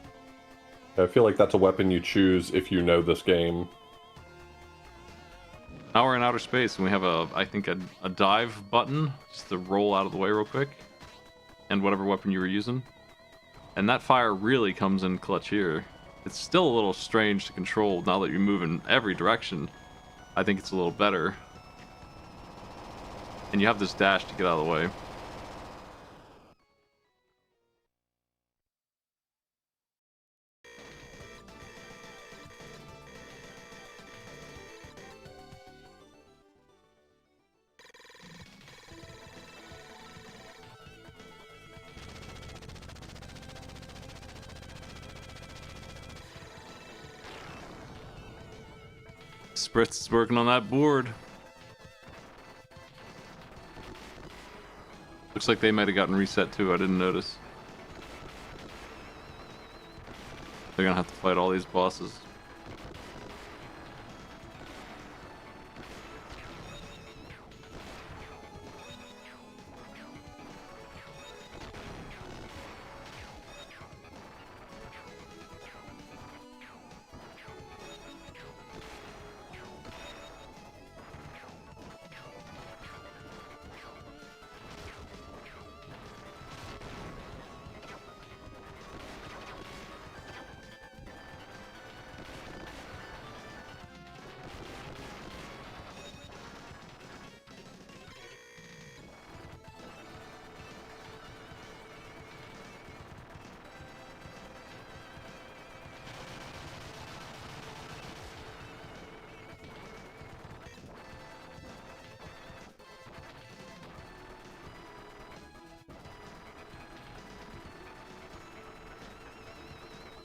I feel like that's a weapon you choose if you know this game. Now we're in outer space and we have I think a dive button, just to roll out of the way real quick. And whatever weapon you were using. And that fire really comes in clutch here. It's still a little strange to control now that you move in every direction. I think it's a little better. And you have this dash to get out of the way. Spritz is working on that board. Looks like they might have gotten reset too, I didn't notice. They're gonna have to fight all these bosses.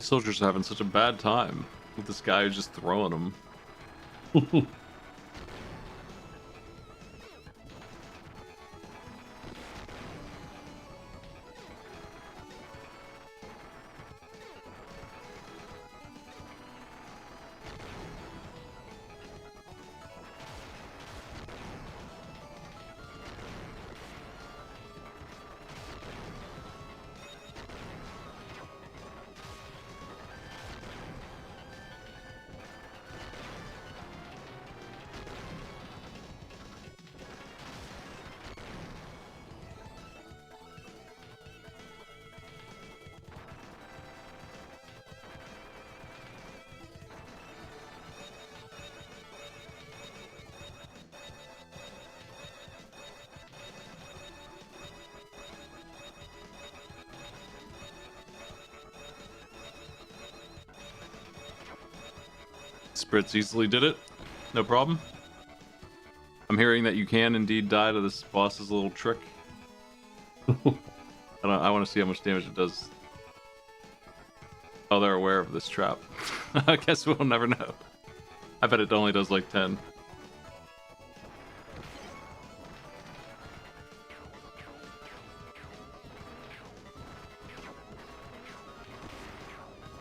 Soldiers are having such a bad time with this guy who's just throwing them. Spritz easily did it. No problem. I'm hearing that you can indeed die to this boss's little trick. I want to see how much damage it does. Oh, they're aware of this trap. I guess we'll never know. I bet it only does like 10.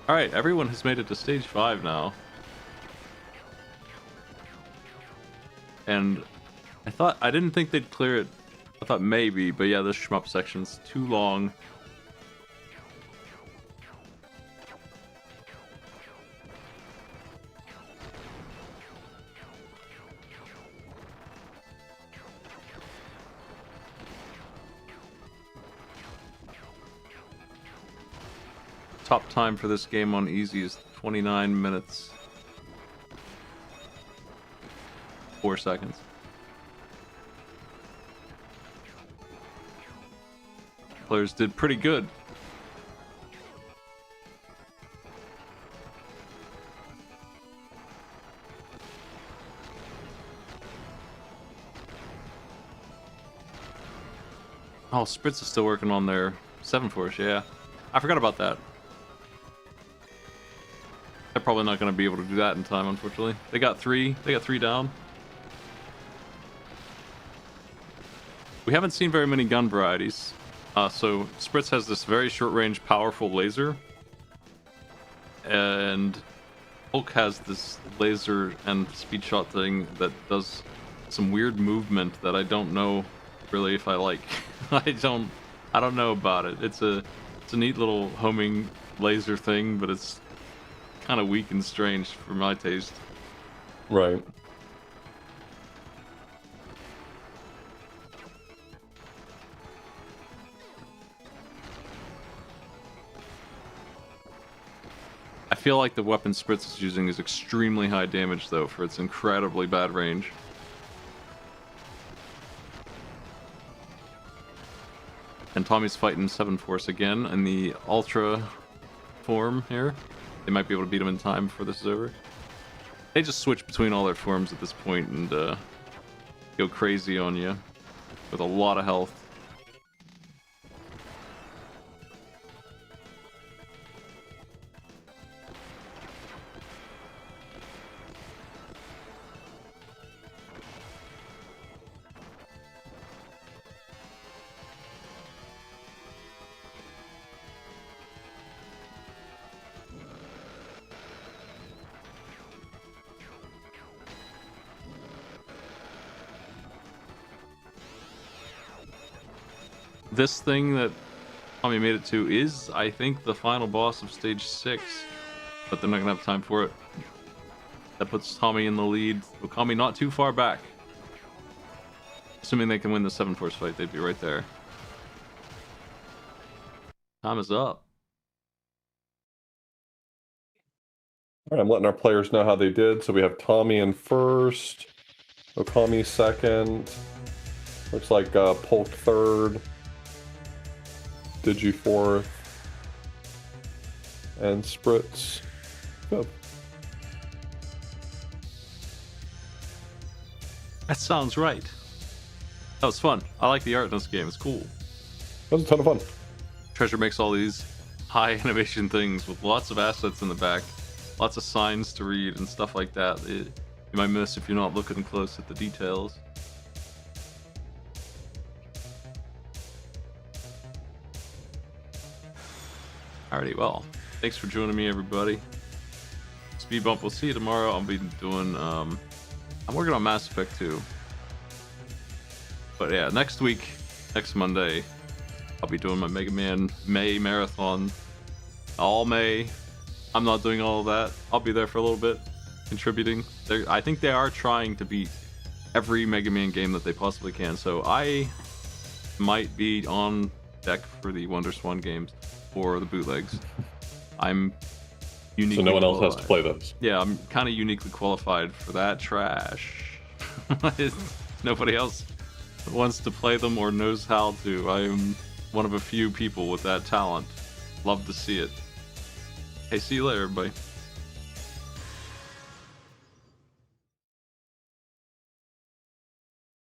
Alright, everyone has made it to stage 5 now. And I didn't think they'd clear it. I thought maybe, but yeah, this shmup section's too long. Top time for this game on easy is 29 minutes. 4 seconds. Players did pretty good. Oh, Spritz is still working on their 7 Force, yeah. I forgot about that. They're probably not going to be able to do that in time, unfortunately. They got 3 down. We haven't seen very many gun varieties. So Spritz has this very short-range, powerful laser. And Hulk has this laser and speed shot thing that does some weird movement that I don't know really if I like. I don't know about it. It's a neat little homing laser thing, but it's kind of weak and strange for my taste. Right. I feel like the weapon Spritz is using is extremely high damage, though, for its incredibly bad range. And Tommy's fighting 7 Force again in the Ultra form here. They might be able to beat him in time before this is over. They just switch between all their forms at this point and go crazy on you with a lot of health. This thing that Tommy made it to is, I think, the final boss of stage 6, but they're not gonna have time for it. That puts Tommy in the lead. Okami not too far back. Assuming they can win the 7 Force fight, they'd be right there. Time is up. All right, I'm letting our players know how they did. So we have Tommy in first, Okami second, looks like Polk third, Digi fourth, and Spritz fifth. That sounds right. That was fun. I like the art in this game. It's cool. That was a ton of fun. Treasure makes all these high animation things with lots of assets in the back, lots of signs to read and stuff like that. You might miss if you're not looking close at the details. Alrighty, well, thanks for joining me, everybody. Speedbump, we'll see you tomorrow. I'll be doing, I'm working on Mass Effect 2. But yeah, next week, next Monday, I'll be doing my Mega Man May Marathon. All May. I'm not doing all of that. I'll be there for a little bit, contributing. I think they are trying to beat every Mega Man game that they possibly can, so I might be on deck for the WonderSwan games or the bootlegs. I'm uniquely So no one else has qualified. to play those. Yeah, I'm kind of uniquely qualified for that trash. Nobody else wants to play them or knows how to. I am one of a few people with that talent. Love to see it. Hey, see you later, everybody.